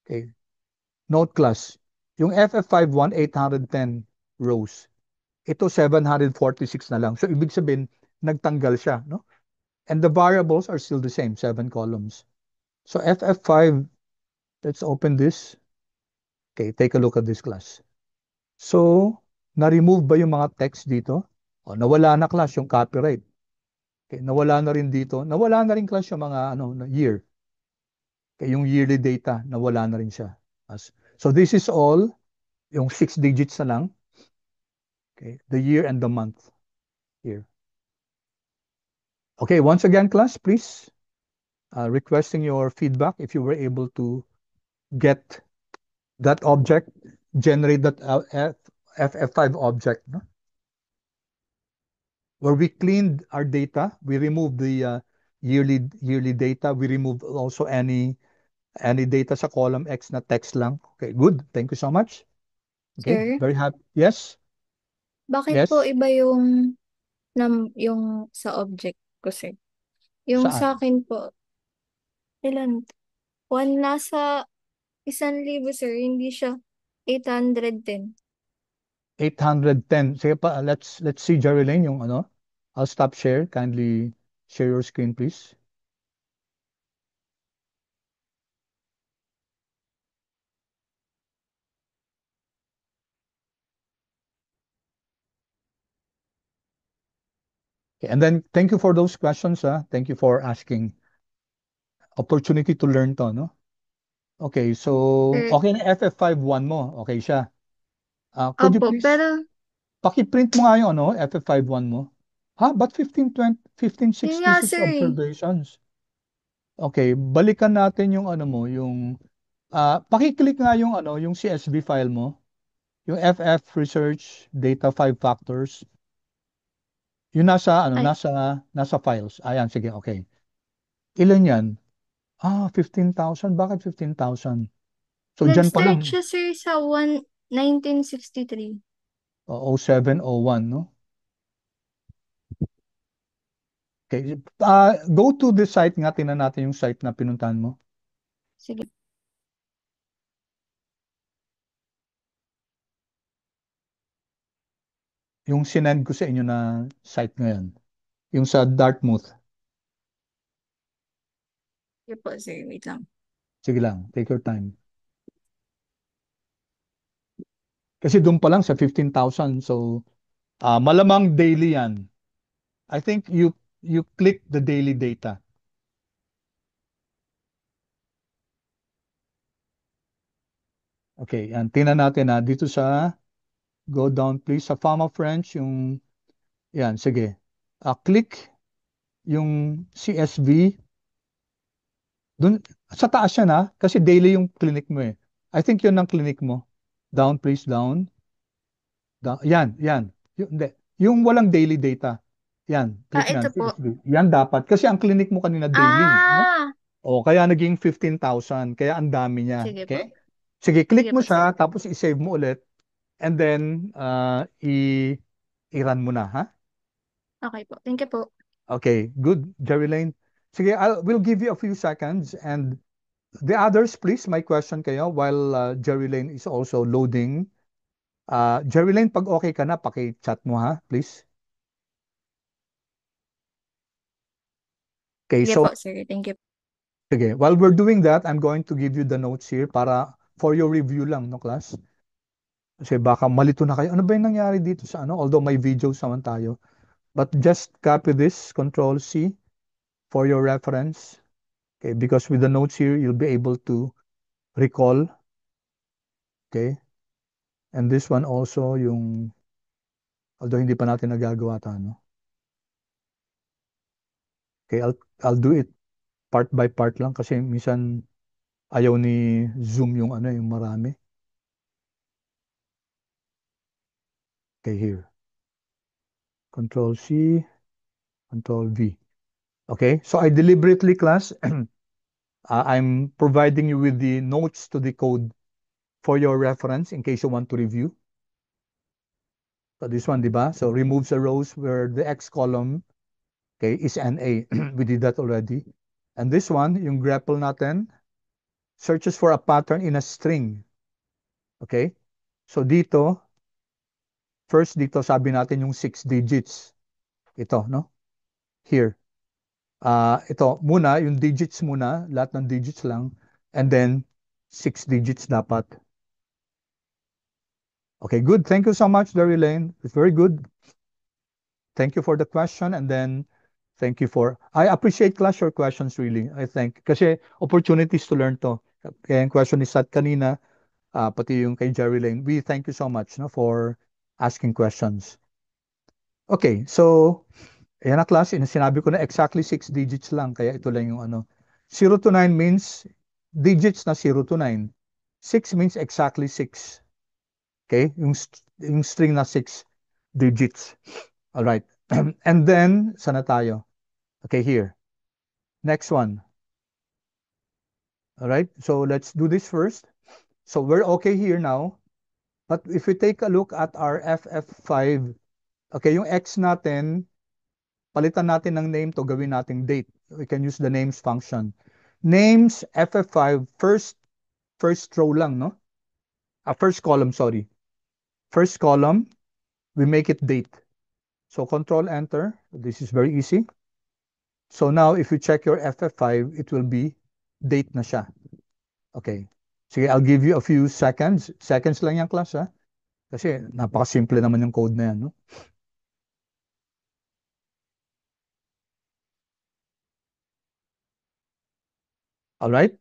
Okay? Note class. Yung FF5 810 rows. Ito 746 na lang. So ibig sabihin, nagtanggal siya, no? And the variables are still the same, 7 columns. So FF5, let's open this. Okay, take a look at this class. So, na-remove ba yung mga text dito? O, nawala na class yung copyright. Okay, nawala na rin dito. Nawala na rin class yung mga year. Okay, yung yearly data, nawala na rin siya. So this is all, yung 6 digits na lang. Okay, the year and the month here. Okay, once again, class, please, requesting your feedback if you were able to get that object, generate that FF5 object, no? Where we cleaned our data, we removed the yearly data. We removed also any data sa column X na text lang. Okay, good. Thank you so much. Okay, Sir, very happy. Yes, bakit po yes. iba yung sa object ko, sir? Yung Saan? sa akin po, ilan? One nasa 1,000, sir. Hindi siya 810. 810. Sige pa, let's see, Jerilyn, yung ano. I'll stop share. Kindly share your screen, please. Okay, and then thank you for those questions. Thank you for asking. Opportunity to learn to, no? Okay, so Sir, okay na FF51 mo. Okay siya. Could you opo, please pero paki-print mo nga yung FF51 mo? Ha? Ba't 15, yun nga, 1566 sir, eh. observations? Okay, balikan natin yung mo, yung paki-click nga yung yung CSV file mo, yung FF Research Data 5 Factors. Yung nasa Ay, nasa files. Ayan, sige, okay. Ilan 'yan? 15,000. Bakit 15,000? So diyan pa nag-start lang. siya, sir, sa 1963. 0701, no? Okay. Go to the site nga, tingnan natin yung site na pinuntahan mo. Sige. Yung sinend ko sa inyo na site ngayon. Yung sa Dartmouth. Sige po, sir. Wait lang. Sige lang, take your time. Kasi doon pa lang sa 15,000. So, malamang daily yan. I think you click the daily data. Okay, yan. Tingnan natin dito sa, go down please, sa Fama French, yung, yan, sige. Click yung CSV. Dun, sa taas yan kasi daily yung clinic mo eh. I think yun ang clinic mo. Down please, down. Yan, yan. Hindi. Yung walang daily data. Yan, click Ito na, po. CSV. Yan dapat. Kasi ang clinic mo kanina daily. No? Ah! O, kaya naging 15,000. Kaya ang dami niya. Sige po. Okay? Sige, click Sige mo po, sir. siya, tapos i-save mo ulit. And then, i-run mo na, ha? Okay po. Thank you po. Okay, good, Jerry Lane. Sige, we'll give you a few seconds and the others, please, may question kayo while Jerry Lane is also loading. Jerry Lane, pag okay ka na, paki-chat mo ha, please. Okay, Sige so po, sir. Thank you. sige, while we're doing that, I'm going to give you the notes here para for your review lang, no, class? Kasi baka malito na kayo. Ano ba yung nangyari dito sa ano? Although may videos naman tayo. But just copy this, Control C for your reference. Okay, because with the notes here, you'll be able to recall. Okay? And this one also, yung, although hindi pa natin nagagawa ito, no? Okay, I'll do it part by part lang kasi minsan ayaw ni Zoom yung ano, yung marami. Okay, here. Control C, Control V. Okay, so I deliberately, class, I'm providing you with the notes to the code for your reference in case you want to review. So this one, di ba? So removes the rows where the X column, okay, is NA. We did that already. And this one, yung grepl natin, searches for a pattern in a string. Okay? So dito, first dito sabi natin yung 6 digits. Ito, no? Here. Ito, muna, yung digits muna, lahat ng digits lang, and then 6 digits dapat. Okay, good. Thank you so much, Derry Lane. It's very good. Thank you for the question, and then thank you for, I appreciate, class, your questions really, I think. Kasi opportunities to learn to. Kaya yung question ni Sat kanina, pati yung kay Jerry Lane, we thank you so much, no, for asking questions. Okay, so, ayan na, class, sinabi ko na exactly 6 digits lang, kaya ito lang yung ano. 0 to 9 means digits na 0 to 9. 6 means exactly 6. Okay, yung string na 6 digits. All right. And then, sana tayo? Okay, here. Next one. All right, so let's do this first. So we're okay here now. But if we take a look at our FF5, okay, yung X natin, palitan natin ng name to, gawin nating date. We can use the names function. Names, FF5, first row lang, no? First column, sorry. First column, we make it date. So Control Enter. This is very easy. So now, if you check your FF5, it will be date na siya. Okay. Sige, I'll give you a few seconds. Seconds lang yan, class, ha? Kasi napaka-simple naman yung code na yan, no? All right?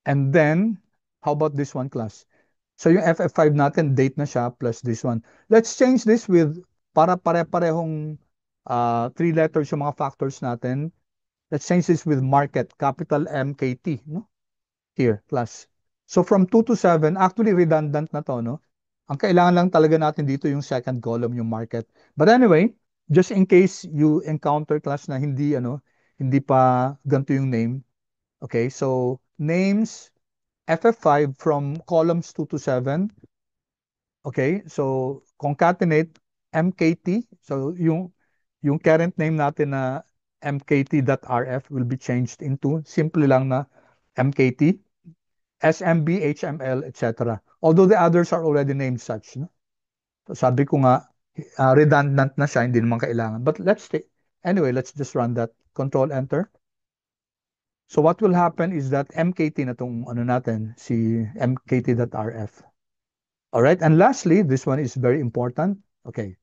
And then, how about this one, class? So yung FF5 natin, date na siya, plus this one. Let's change this with, para pare-parehong 3 letters yung mga factors natin. Let's change this with market, capital MKT, no? Here, class. So from 2 to 7, actually redundant na to, no? Ang kailangan lang talaga natin dito yung second column, yung market. But anyway, just in case you encounter, class, na hindi, hindi pa ganito yung name. Okay, so names, FF5 from columns 2 to 7. Okay, so concatenate MKT. So yung current name natin na mkt.rf will be changed into simple lang na MKT, SMB, HML, etc. Although the others are already named such. No? So sabi ko nga, redundant na siya, hindi naman kailangan. But anyway, let's just run that. Control Enter. So what will happen is that MKT na tong ano natin, si mkt.rf. All right, and lastly, this one is very important. Okay,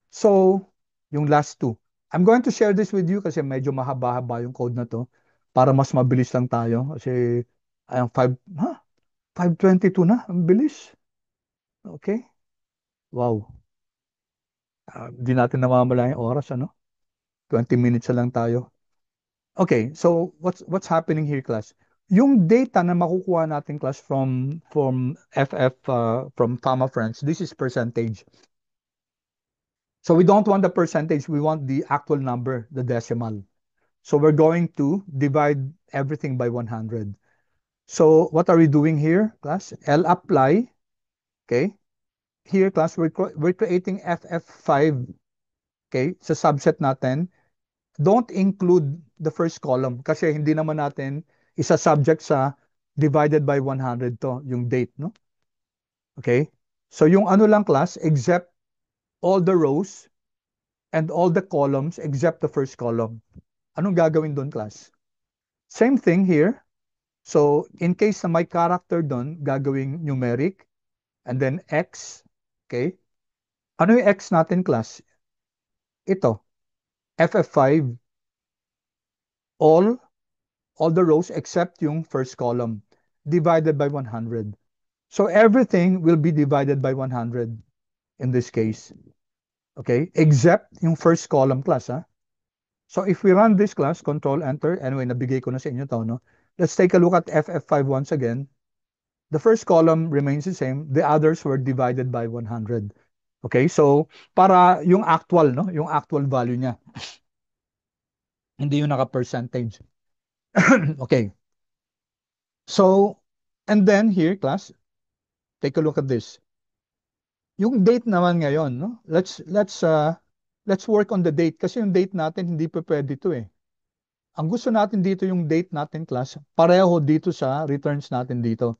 so yung last two. I'm going to share this with you kasi medyo mahaba-haba yung code na to para mas mabilis lang tayo kasi ayang 5:22 na, ang bilis. Okay, wow. Di natin namamala yung oras, ano? 20 minutes na lang tayo. Okay, so what's happening here, class? Yung data na makukuha natin, class, from FF, from Fama Friends, this is percentage. So we don't want the percentage, we want the actual number, the decimal. So we're going to divide everything by 100. So what are we doing here, class? L'apply, okay? Here, class, we're creating FF5, okay? Sa subset natin. don't include the first column kasi hindi naman natin isa subject sa divided by 100 to, yung date, no? Okay? So yung ano lang class, except all the rows and all the columns except the first column. Anong gagawin doon class? Same thing here. So in case na may character doon, gagawing numeric and then X. Okay? Ano yung X natin class? Ito, FF5, all all the rows except yung first column divided by 100. So everything will be divided by 100 in this case. Okay? Except yung first column class, ha? So if we run this class, control enter, anyway, nabigay ko na sa inyo to, no? Let's take a look at FF5 once again. The first column remains the same. The others were divided by 100. Okay? So para yung actual, no? Yung actual value niya. Hindi yung naka-percentage. Okay. So, and then here, class, take a look at this. Yung date naman ngayon, no? Let's work on the date kasi yung date natin hindi pa pwede ito eh. Ang gusto natin dito yung date natin class, pareho dito sa returns natin dito.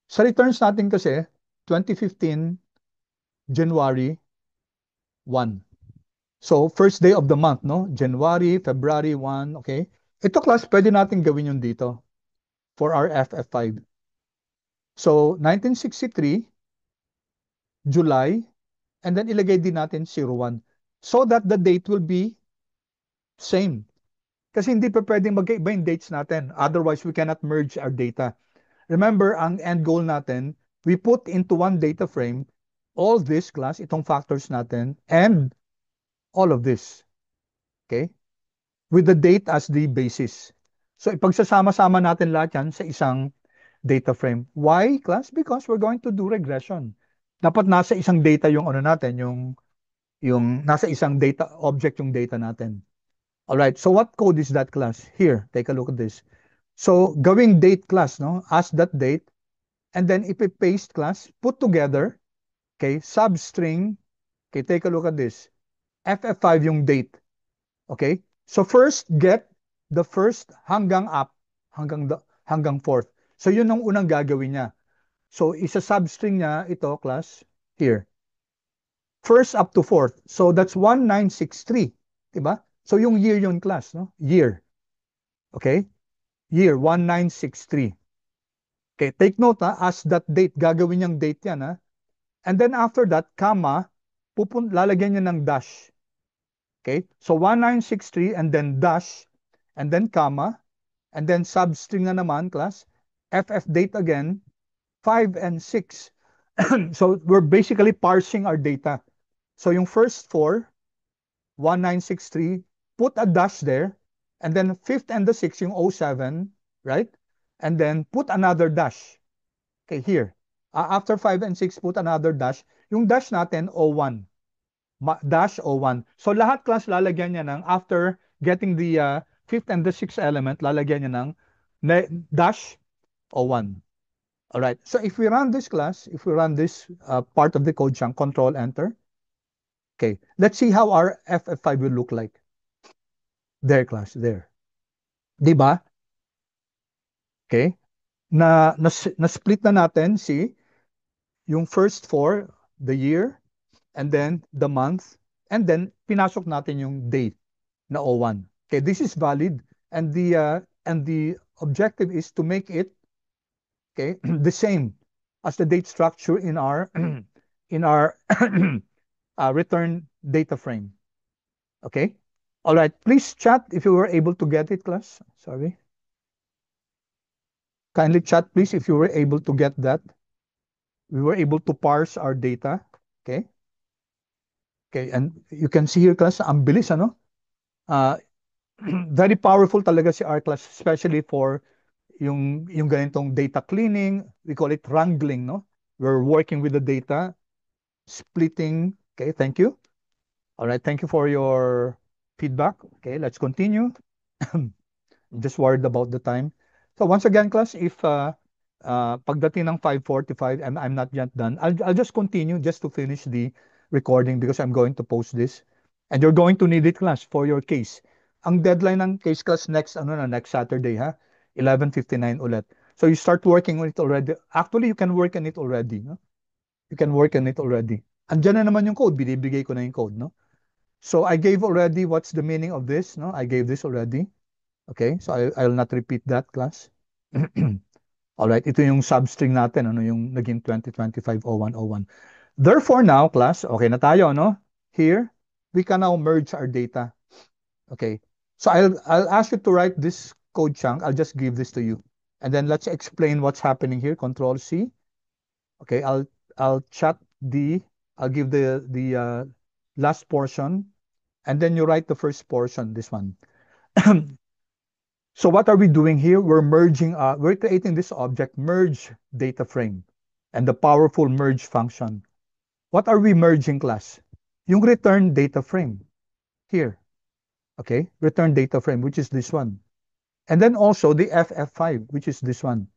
Sa returns natin kasi 2015 January 1. So first day of the month, no? January, February 1, okay? Ito class, pwede natin gawin yung dito for our FF5. So 1963 July, and then ilagay din natin 01 so that the date will be same. Kasi hindi pa pwedeng magkaiba yung dates natin. Otherwise, we cannot merge our data. Remember, ang end goal natin, we put into one data frame all this class, itong factors natin, and all of this. Okay? With the date as the basis. So, ipagsasama-sama natin lahat yan sa isang data frame. Why, class? Because we're going to do regression. Dapat nasa isang data yung ano natin, yung nasa isang data object yung data natin. All right. So what code is that class? Here, take a look at this. So gawing date class, no? As that date, and then if we paste class, put together, okay, substring, okay, take a look at this. FF5 yung date. Okay? So first get the first hanggang up, hanggang fourth. So yun ang unang gagawin niya. So isa substring niya ito class here. First up to fourth. So that's 1963, diba? So yung year yun class, no? Year. Okay? Year 1963. Okay, take note ha, as that date, gagawin niyang date yan ha. And then after that, comma, lalagyan niya ng dash. Okay, so 1963 and then dash, and then comma, and then substring na naman, class, FF date again, 5 and 6. So we're basically parsing our data. So yung first four, 1963, put a dash there, and then fifth and the sixth, yung 07, right? And then put another dash. Okay, here. After 5 and 6, put another dash. Yung dash natin, 01. Dash 01. So lahat class lalagyan niya ng, after getting the fifth and the sixth element, lalagyan niya ng dash 01. All right. So if we run this class, if we run this part of the code chunk, control enter. Okay, let's see how our FF5 will look like. There, class, there. Diba? Okay. Na-split na natin, see, yung first four, the year, and then the month, and then pinasok natin yung date na 01. Okay, this is valid, and the objective is to make it okay the same as the date structure in our in our return data frame. Okay. All right. Please chat if you were able to get it, class. Sorry. Kindly chat, please, if you were able to get that. We were able to parse our data. Okay. Okay. And you can see here, class, ang bilis, ano? Very powerful talaga si R class, especially for yung ganitong data cleaning. We call it wrangling, no? We're working with the data, splitting. Okay. Thank you. All right. Thank you for your feedback. Okay. Let's continue. I'm just worried about the time. So once again, class, if pagdating ng 5:45 and I'm not yet done, I'll just continue just to finish the recording because I'm going to post this. And you're going to need it, class, for your case. Ang deadline ng case class next Saturday, ha? 11:59 ulit. So you start working on it already. Actually, you can work on it already, no? You can work on it already. Andiyan na naman yung code, binibigay ko na yung code, no? So I gave already what's the meaning of this, no? I gave this already. Okay? So I'll not repeat that, class. All right, ito yung substring natin, ano yung naging 2025-01-01. Therefore now, class, okay na tayo, no? Here, we can now merge our data. Okay. So I'll ask you to write this code chunk. I'll just give this to you. And then let's explain what's happening here. Control C. Okay, I'll chat the I'll give the last portion, and then you write the first portion, this one. So what are we doing here? We're creating this object merge data frame and the powerful merge function. What are we merging, class? Yung return data frame here. Okay, return data frame, which is this one. And then also the FF5, which is this one.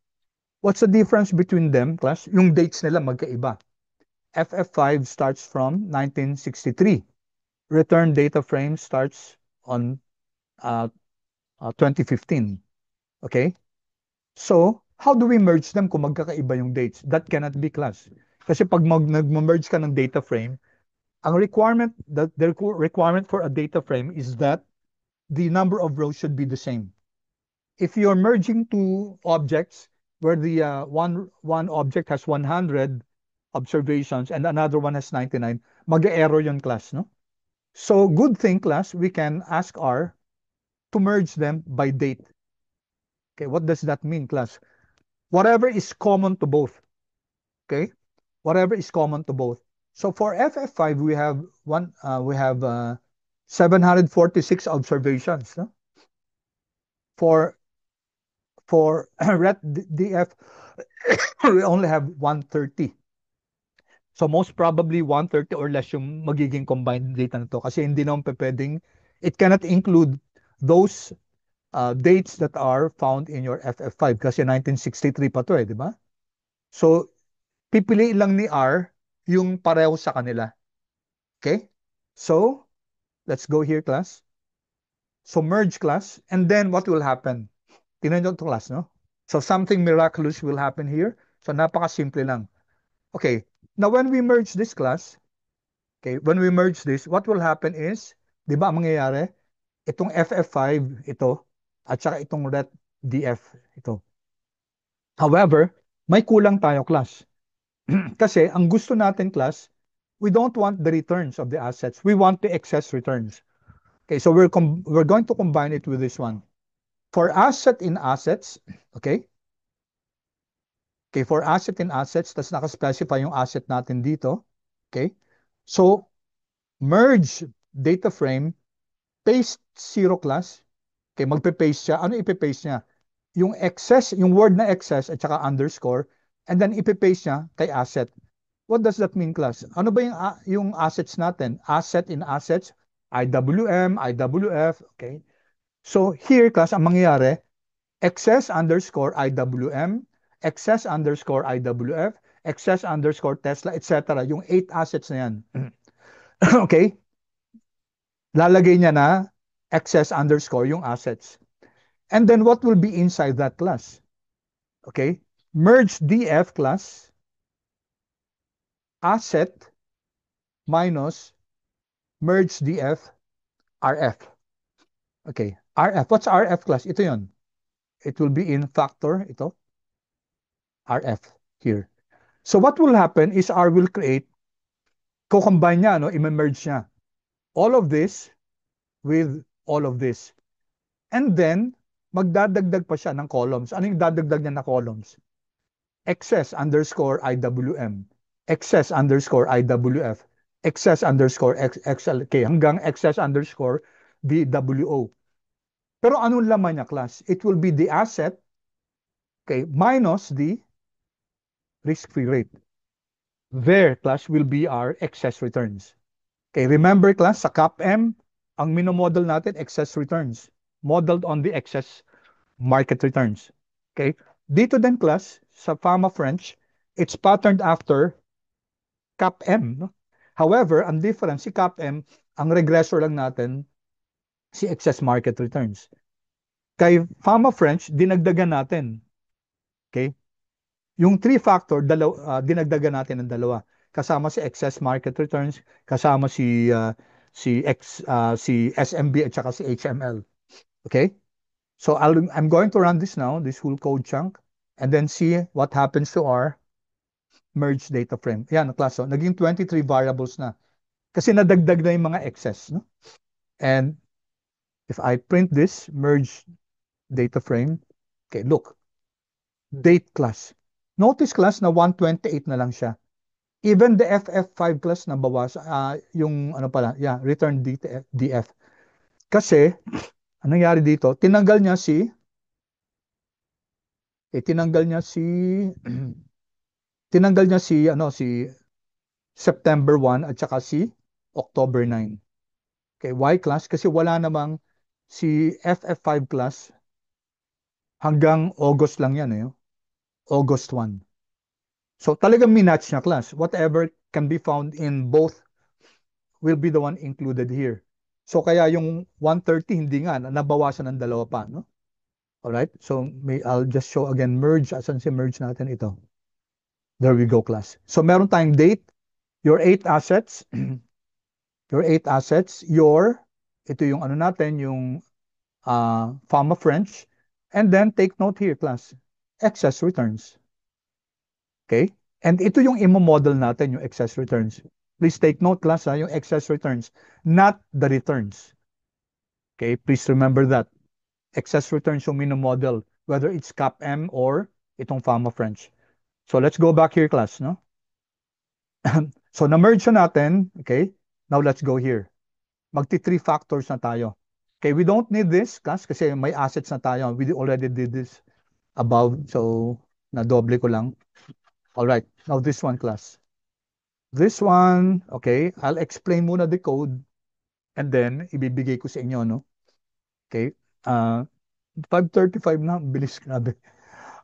What's the difference between them, class? Yung dates nila magkaiba. FF5 starts from 1963. Return data frame starts on 2015. Okay? So, how do we merge them kung magkakaiba yung dates? That cannot be, class. Kasi pag nag-merge ka ng data frame, the requirement for a data frame is that the number of rows should be the same. If you're merging two objects where the one object has 100 observations and another one has 99, mag-error yon, class, no? So good thing, class, we can ask R to merge them by date. Okay, what does that mean, class? Whatever is common to both. Okay, whatever is common to both. So for FF5, we have 746 observations. No? For ret DF, we only have 130. So most probably 130 or less yung magiging combined data na to kasi hindi naman pwedeng, it cannot include those dates that are found in your FF5 kasi 1963 pa to, di ba? So pipiliin lang ni R yung pareho sa kanila. Okay? So let's go here, class. So merge, class, and then what will happen? Tingnan nyo ito, class, no? So something miraculous will happen here. So napaka-simple lang. Okay, now when we merge this, class, okay, when we merge this, what will happen is, di ba ang mangyayari? Itong FF5, ito, at saka itong ret DF, ito. However, may kulang tayo, class. Kasi ang gusto natin, class, we don't want the returns of the assets. We want the excess returns. Okay, so we're going to combine it with this one. For asset in assets, okay? Okay, for asset in assets, tas nakaspecify yung asset natin dito. Okay? So, merge data frame, paste 0, class. Okay, magpe-paste siya. Ano ipe-paste niya? Yung excess, yung word na excess at saka underscore, and then ipe-paste niya kay asset. What does that mean, class? Ano ba yung assets natin? Asset in assets, IWM, IWF, okay? So, here, class, ang mangyayari, excess underscore IWM, excess underscore IWF, excess underscore Tesla, etc. Yung 8 assets na yan. Okay? Lalagay niya na excess underscore yung assets. And then what will be inside that class? Okay? Merge DF, class, asset minus merge DF RF. Okay. RF. What's RF, class? Ito yon. It will be in factor, ito. RF here. So what will happen is R will create, co-combine niya, no? I-merge niya. All of this with all of this. And then, magdadagdag pa siya ng columns. Ano yung dadagdag niya na columns? Excess underscore IWM, excess underscore IWF, excess underscore XLK, hanggang excess underscore DWO. Pero anong laman niya, class? It will be the asset, okay, minus the risk-free rate. There, class, will be our excess returns. Okay, remember, class, sa CAPM, ang minomodel natin, excess returns. Modeled on the excess market returns. Okay? Dito din, class, sa Fama French, it's patterned after CAPM. No? However, ang difference, si CAPM, ang regressor lang natin, si excess market returns. Kay Fama French, dinagdagan natin. Okay? Yung three factor, dinagdagan natin ng dalawa. Kasama si excess market returns, kasama si SMB at saka si HML. Okay? So I'm going to run this now, this whole code chunk, and then see what happens to our merge data frame. Yan, class. So, naging 23 variables na. Kasi nadagdag na yung mga excess. No? And if I print this, merge data frame, okay, look, date class. Notice class na 128 na lang siya. Even the FF5 class na bawas, yung ano pala, yeah, return DF. Kasi, anong nangyari dito? Tinanggal niya si tinanggal niya si September 1 at saka si October 9. Okay, Y class kasi wala namang si FF5 class hanggang August lang yan August 1. So talagang minatch niya class. Whatever can be found in both will be the one included here. So kaya yung 130 hindi nga nabawasan ng dalawa pa, no? All right? So I'll just show again merge. Asan si merge natin ito? There we go, class. So meron tayong date, your 8 assets, ito yung ano natin, yung Fama French, and then take note here, class, excess returns. Okay? And ito yung imo-model natin, yung excess returns. Please take note, class, yung excess returns, not the returns. Okay? Please remember that. Excess returns yung mino-model, whether it's CAPM or itong Fama French. So let's go back here, class, no? So na-merge na natin, okay? Now let's go here. Magti-three factors na tayo. Okay, we don't need this, class, kasi may assets na tayo. We already did this above, so na-doble ko lang. All right, now this one, class. This one, okay, I'll explain muna the code and then ibibigay ko sa inyo, no? Okay, 5:35 na, bilis, grabe.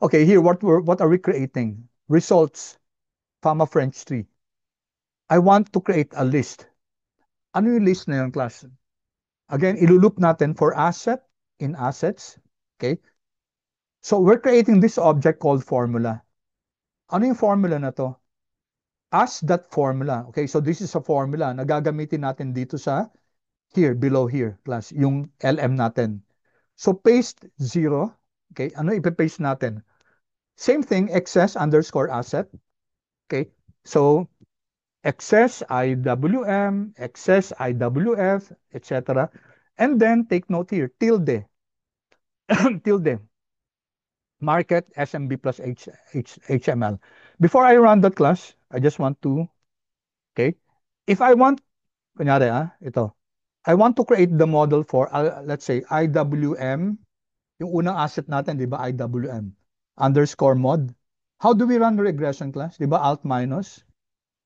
Okay, here, what are we creating? Results, Fama French tree. I want to create a list. Ano yung list na yun, class? Again, ilulup natin for asset in assets. Okay? So we're creating this object called formula. Ano yung formula na to? As that formula. Okay, so this is a formula na gagamitin natin dito sa here, below here, class, yung LM natin. So paste 0. Okay, ano ipapaste natin? Same thing, excess underscore asset. Okay, so excess IWM, excess IWF, etc. And then take note here, tilde. Tilde. Market SMB plus HML. Before I run that class, I just want to, okay, if I want, kunyari ito, I want to create the model for, let's say, IWM, yung unang asset natin, di ba, IWM, underscore mod. How do we run the regression class? Di ba, alt minus,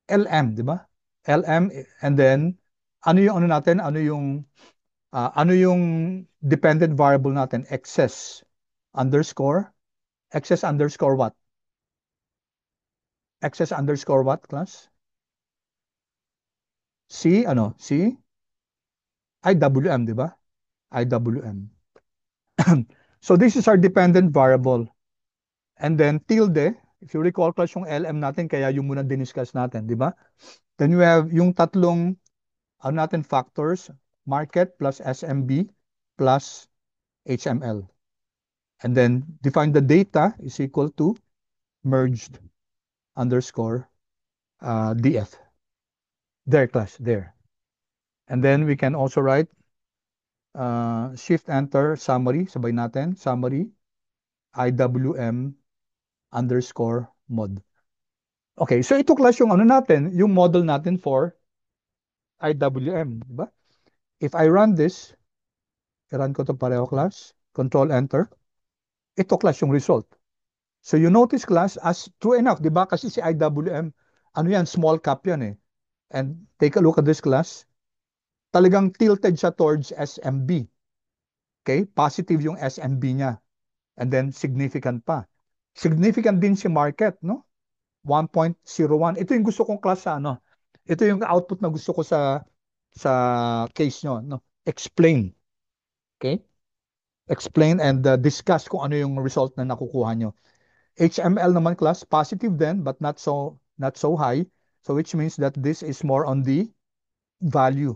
LM, di ba? LM, and then, ano yung ano natin, ano yung dependent variable natin? Excess underscore what? Excess underscore what, class? C IWM, di ba? IWM. So this is our dependent variable. And then tilde, if you recall, class, yung LM natin, kaya yung muna diniscuss natin, di ba? Then you have yung tatlong natin factors, market plus SMB plus HML. And then define the data is equal to merged underscore DF. There, class, there. And then we can also write shift enter summary, sabay natin, summary IWM underscore mod. Okay, so ito, class, yung ano natin, yung model natin for IWM, di ba? If I run this, i-run ko to pareho, class, control enter, ito, class, yung result. So you notice, class, as true enough, di ba? Kasi si IWM, ano yan, small cap yan eh. And take a look at this, class. Talagang tilted siya towards SMB. Okay? Positive yung SMB niya. And then significant pa. Significant din si market, no? 1.01. Ito yung gusto kong class sa ano. Ito yung output na gusto ko sa case nyo, no? Explain. Okay? Explain and discuss kung ano yung result na nakukuha nyo. HML naman class, positive then, but not so high. So which means that this is more on the value.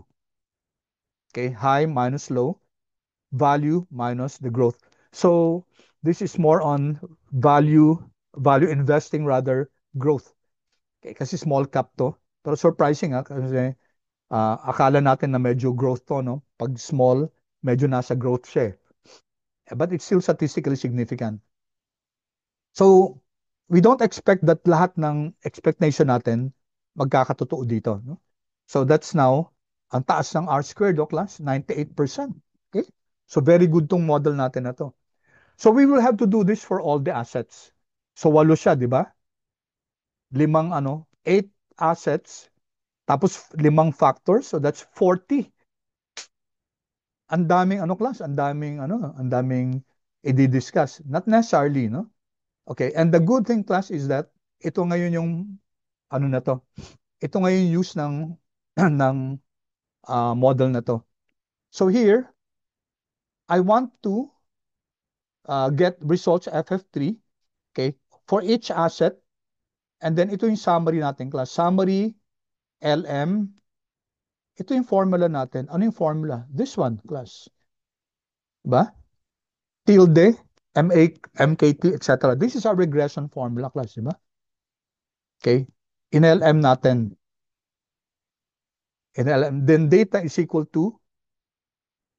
Okay, high minus low, value minus the growth. So this is more on value investing rather growth. Okay, kasi small cap to. Pero surprising kasi akala natin na medyo growth to, no? Pag small, medyo nasa growth siya. But it's still statistically significant. So, we don't expect that lahat ng expectation natin magkakatotoo dito, no? So, that's now, ang taas ng R squared, class, 98%. Okay? So, very good tong model natin na to. So, we will have to do this for all the assets. So, walo siya, di ba? 8 assets, tapos 5 factors, so that's 40. Ang daming class, ang daming i-discuss. Not necessarily, no? Okay, and the good thing class is that ito ngayon yung na to. Ito ngayon use ng ng model na to. So here, I want to get results FF3, okay, for each asset, and then ito yung summary natin class. Summary LM, ito yung formula natin. Ano yung formula? This one class. Diba? Tilde, MA, MKT, etc. This is our regression formula class, diba? Okay? In LM natin. In LM, then data is equal to,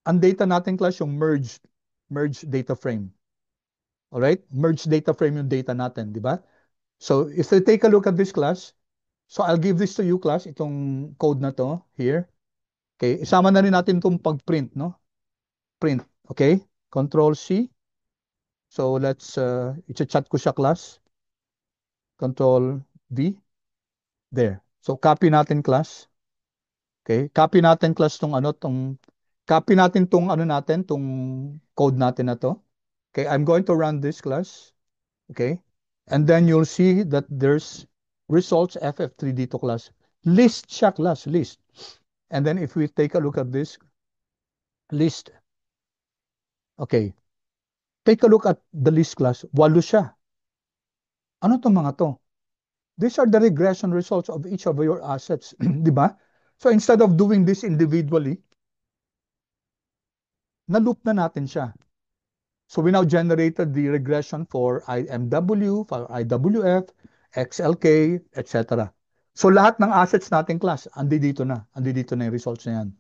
ang data natin class yung merged data frame. Alright? Merged data frame yung data natin, di ba? So, if you take a look at this class, so I'll give this to you class, itong code na to, here. Okay, isama na rin natin itong pag-print, no? Print, okay? Control C. So, let's, i-chat ko siya class. Control V. There. So, copy natin class. Okay, copy natin class copy natin tong natin, tong code natin na to. Okay, I'm going to run this class. Okay, and then you'll see that there's results FF3 dito class. List siya class, list. And then if we take a look at this list, okay, take a look at the list class. Walo siya. Ano to mga to? These are the regression results of each of your assets. Di ba? So instead of doing this individually, na-loop na natin siya. So we now generated the regression for IMW, for IWF, XLK, etc. So lahat ng assets natin class, andi dito na yung results na yan.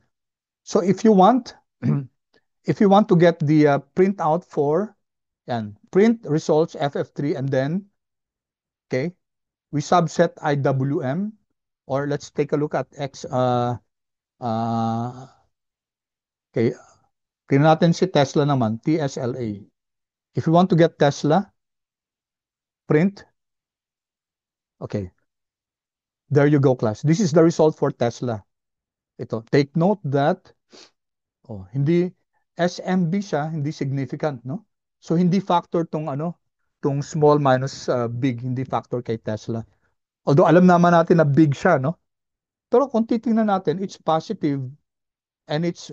So if you want, if you want to get the printout for, print results FF3 and then, okay, we subset IWM, or let's take a look at okay, tingnan natin si Tesla naman, TSLA. If you want to get Tesla, print, okay, there you go class. This is the result for Tesla. Ito, take note that, hindi, SMB siya, hindi significant, no? So, hindi factor tong small minus big, hindi factor kay Tesla. Although, alam naman natin na big siya, no? Pero kung titingnan natin, it's positive and it's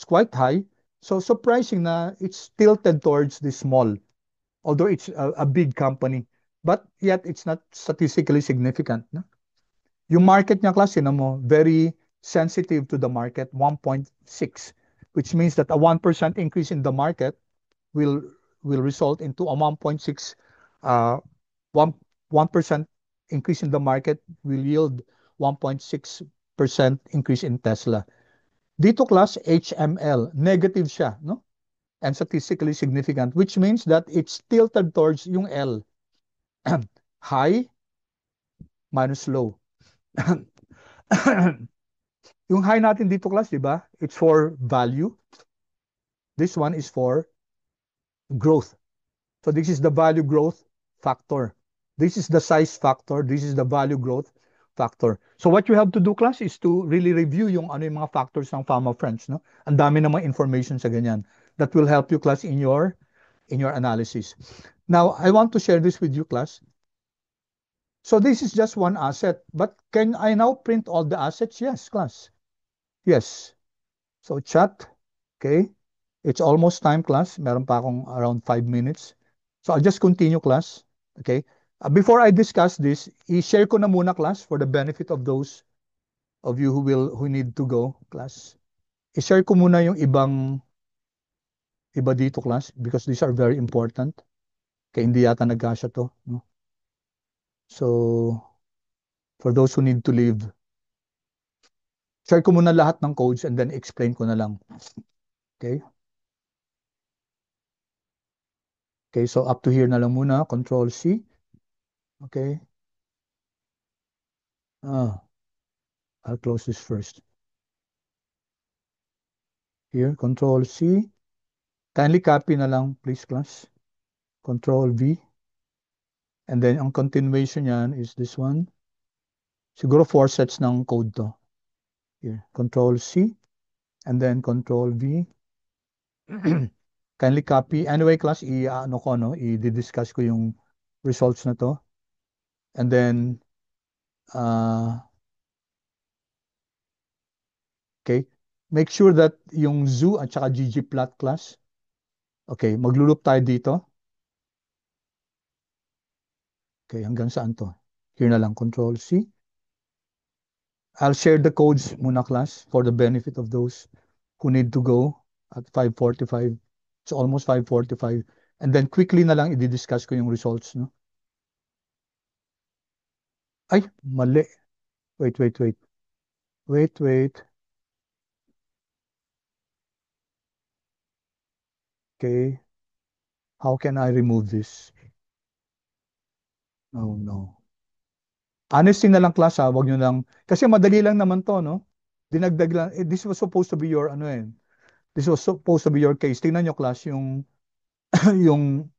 quite high. So, surprising na it's tilted towards the small. Although it's a big company. But yet, it's not statistically significant, no? Yung market niya class, mo, very sensitive to the market, 1.6, which means that a 1% increase in the market will result into a 1.6, 1% increase in the market will yield 1.6% increase in Tesla. Dito class, HML, negative siya, no? And statistically significant, which means that it's tilted towards yung L. High minus low. Yung high natin dito class, di ba? It's for value. This one is for growth. So this is the value growth factor. This is the size factor. This is the value growth factor. So what you have to do class is to really review yung mga factors ng Fama Friends, no? Ang dami namang information sa ganyan that will help you class in your analysis. Now, I want to share this with you class. So this is just one asset, but can I now print all the assets? Yes, class. Yes. So chat, okay. It's almost time, class. Meron pa akong around 5 minutes. So I'll just continue, class. Okay? Before I discuss this, i-share ko na muna, class, for the benefit of those of you who need to go, class. I-share ko muna yung iba dito, class, because these are very important. Kaya hindi yata nagkasya to, no? So, for those who need to leave, share ko muna lahat ng codes and then explain ko na lang. Okay? Okay, so up to here na lang muna. Control C. Okay. I'll close this first. Here, Control C. Kindly copy na lang, please, class. Control V. And then, ang continuation yan is this one. Siguro 4 sets ng code to. Here, Control C. And then, Control V. Kindly copy. Anyway, class, i-discuss ko yung results na to. And then, okay, make sure that yung zoo at saka ggplot class, okay, maglulup tayo dito. Okay, hanggang saan to? Here na lang, Control C. I'll share the codes muna, class, for the benefit of those who need to go at 5:45. It's almost 5:45. And then quickly na lang i-discuss ko yung results, no? Ay, mali. Wait. Wait. Okay. How can I remove this? Oh, no. Honesty na lang, class, ha? Wag nyo lang. Kasi madali lang naman to, no? Dinagdag lang. This was supposed to be your, This was supposed to be your case. Tingnan nyo, class, yung, yung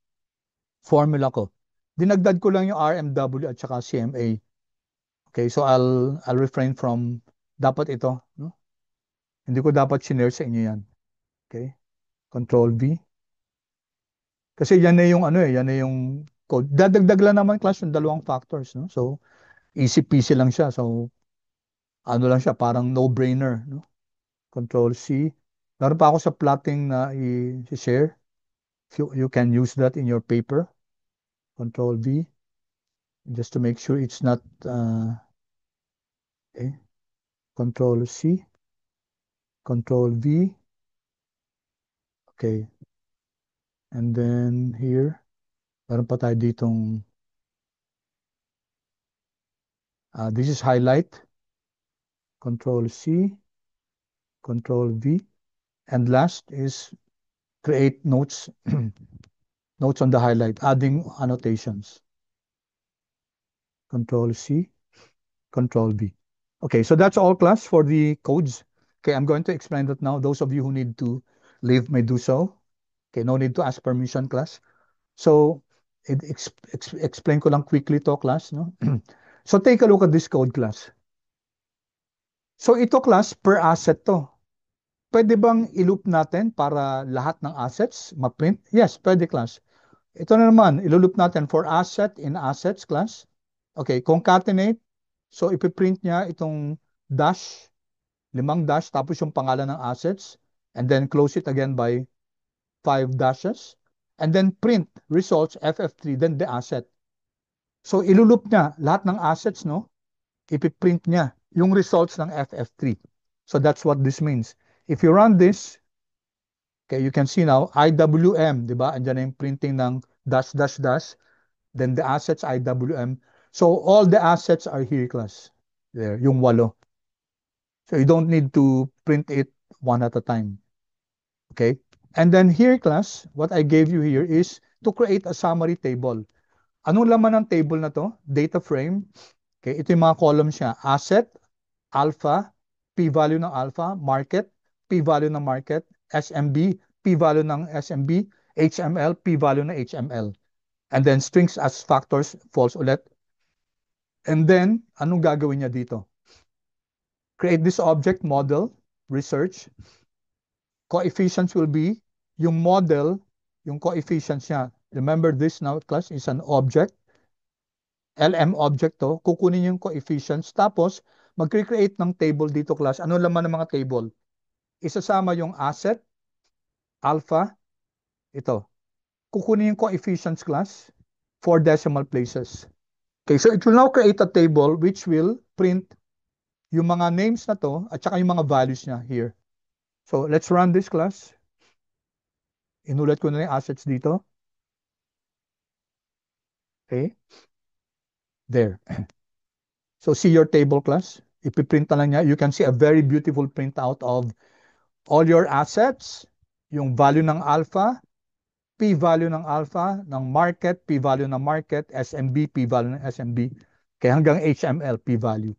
formula ko. Dinagdag ko lang yung RMW at saka CMA. Okay, so I'll refrain from dapat ito, no? Hindi ko dapat shinare sa inyo yan. Okay? Control V. Kasi yan na yung yan na yung code. Dadagdag lang naman, class, yung dalawang factors, no? So easy peasy lang siya. So ano lang siya, parang no-brainer, no? Control C. Meron pa ako sa plotting na i-share. You can use that in your paper. Control V. Just to make sure it's not okay. Control C. Control V. Okay. And then here, meron pa tayo ditong this is highlight. Control C. Control V. And last is create notes. Notes on the highlight, adding annotations. Control C. Control V. Okay, so that's all, class, for the codes. Okay, I'm going to explain that now. Those of you who need to leave may do so. Okay, no need to ask permission, class. So, explain ko lang quickly to, class, no? So, take a look at this code, class. So, ito, class, per asset to. Pwede bang i-loop natin para lahat ng assets ma-print? Yes, pwede, class. Ito na naman, i-loop natin for asset in assets, class. Okay, concatenate. So, ipiprint niya itong dash, 5 dash, tapos yung pangalan ng assets, and then close it again by 5 dashes, and then print results, FF3, then the asset. So, ilulup niya lahat ng assets, no? Ipiprint niya yung results ng FF3. So, that's what this means. If you run this, okay, you can see now, IWM, di ba? Andiyan na yung printing ng dash, dash, dash. Then the assets, IWM. So, all the assets are here, class. There, yung 8. So, you don't need to print it one at a time. Okay? And then here, class, what I gave you here is to create a summary table. Anong laman ng table na to? Data frame. Okay, ito yung mga columns niya. Asset, alpha, p-value ng alpha, market, p-value ng market, SMB, p-value ng SMB, HML, p-value ng HML. And then strings as factors, false ulit. And then, anong gagawin niya dito? Create this object model, research. Coefficients will be yung model, yung coefficients niya. Remember this now, class, is an object. LM object to. Kukunin yung coefficients. Tapos, mag-create ng table dito, class. Ano laman ng mga table? Isasama yung asset, alpha, ito. Kukunin yung coefficients class, 4 decimal places. Okay, so it will now create a table which will print yung mga names na to at saka yung mga values niya here. So let's run this class. Inulat ko na yung assets dito. Okay, there. So see your table class. Ipiprint na lang niya. You can see a very beautiful printout of all your assets, yung value ng alpha, p-value ng alpha, ng market, p-value ng market, SMB, p-value ng SMB, kaya hanggang HML, p-value.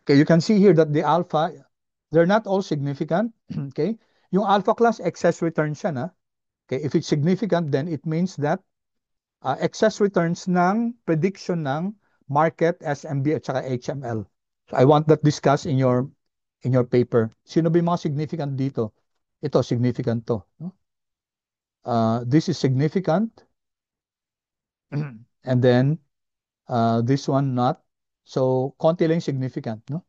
Okay, you can see here that the alpha, they're not all significant. Okay, yung alpha class, excess returns siya na. Okay, if it's significant, then it means that excess returns ng prediction ng market, SMB, at saka HML. So I want that discussed in your paper. Sino ba yung mga significant dito? Ito, significant to. No? This is significant. And then, this one not. So, konti lang significant. No?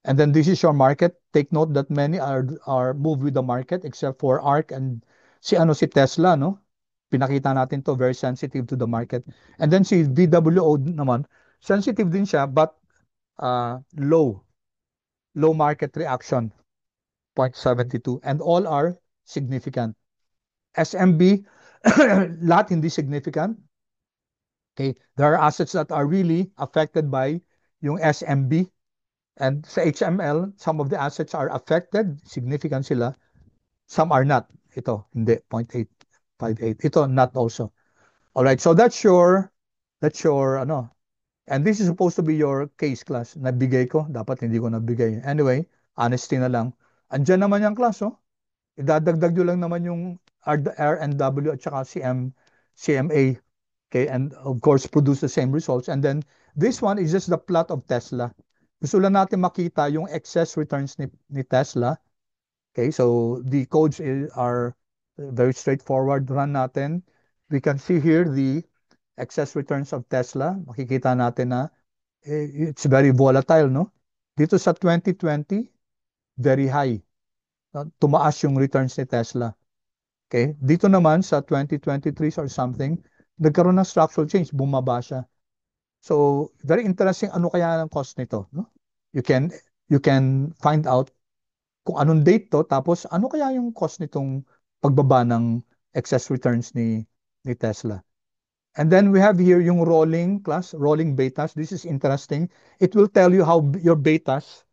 And then this is your market. Take note that many are moved with the market except for ARK and si Tesla, no? Pinakita natin to, very sensitive to the market. And then si VWO naman, sensitive din siya but low market reaction, 0.72, and all are significant. SMB, lahat hindi significant. Okay, there are assets that are really affected by yung SMB. And sa HML, some of the assets are affected, significant sila. Some are not. Ito, hindi, 0.858. Ito, not also. All right, so that's your, ano, and this is supposed to be your case class. Nabigay ko, dapat hindi ko nabigay. Anyway, honesty na lang. Andyan naman yung class, oh. Idadagdag nyo lang naman yung R&W at saka CMA. Okay, and of course, produce the same results. And then, this one is just the plot of Tesla. Gusto lang natin makita yung excess returns ni Tesla. Okay, so the codes are very straightforward. Run natin. We can see here the excess returns of Tesla. Makikita natin na it's very volatile, no? Dito sa 2020, very high. Tumaas yung returns ni Tesla. Okay? Dito naman sa 2023 or something, nagkaroon ng structural change, bumaba siya. So, very interesting ano kaya ang cost nito, no? You can find out kung anong date to, tapos ano kaya yung cost nitong pagbaba ng excess returns ni Tesla. And then we have here yung rolling class, rolling betas. This is interesting. It will tell you how your betas,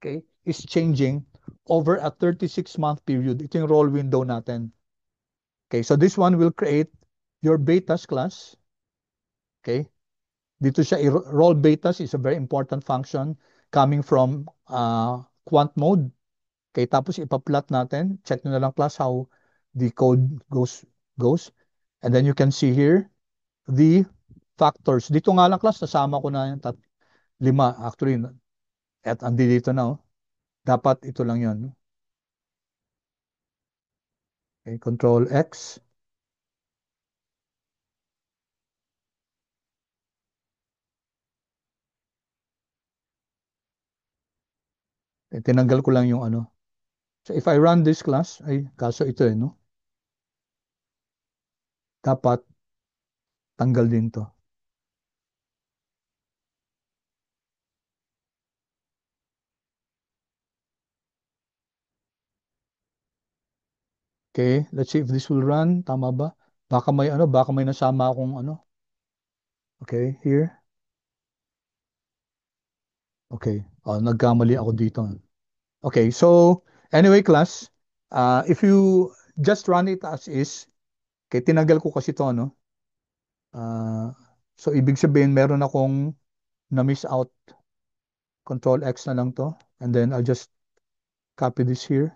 okay, is changing over a 36-month period. Ito yung roll window natin. Okay, so this one will create your betas class. Okay, dito siya, roll betas is a very important function coming from quant mode. Okay, tapos ipa-plot natin. Check nyo na lang class how the code goes. And then you can see here the factors. Dito nga lang class, nasama ko na yung 5 actually. At andi dito na, oh. Dapat ito lang yun. Okay, Control X. Tinanggal ko lang yung ano. So if I run this class, ay kaso ito no? Dapat tanggal din to. Okay, let's see if this will run. Tama ba? Baka may nasama akong ano. Okay, here. Okay, nagkamali ako dito. Okay, so anyway class, if you just run it as is, okay, tinanggal ko kasi to, no? So ibig sabihin meron akong na-miss out. Control X na lang to. And then I'll just copy this here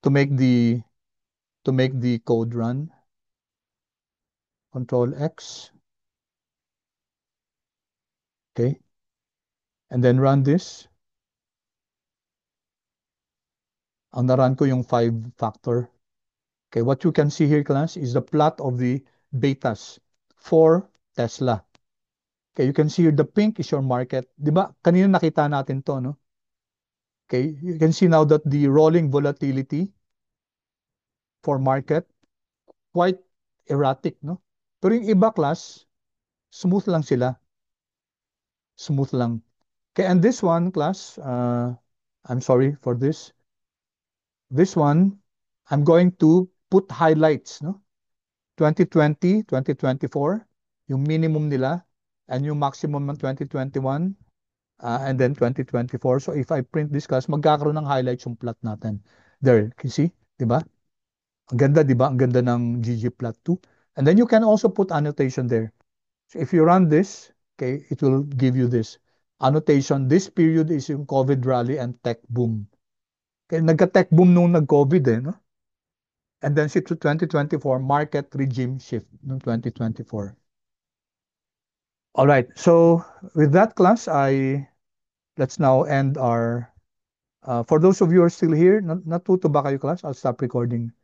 to make the code run. Control X. Okay. And then run this. Ang na-run ko yung 5-factor. Okay, what you can see here, class, is the plot of the betas for Tesla. Okay, you can see here the pink is your market. Di ba? Kanina nakita natin to, no? Okay, you can see now that the rolling volatility for market, quite erratic, no? Pero yung iba class, smooth lang sila. Smooth lang. Okay, and this one class, I'm sorry for this. This one, I'm going to put highlights, no? 2020, 2024, yung minimum nila, and yung maximum ng 2021, and then 2024. So if I print this class, magkakaroon ng highlights yung plot natin. There, you see? Diba? Ang ganda, diba? Ang ganda ng ggplot2. And then you can also put annotation there. So if you run this, okay, it will give you this. Annotation, this period is yung COVID rally and tech boom. Okay, nagka-tech boom nung nag-COVID no? And then to 2024, market regime shift noong 2024. All right, so with that class, let's now end our, for those of you who are still here, natuto ba kayo class? I'll stop recording.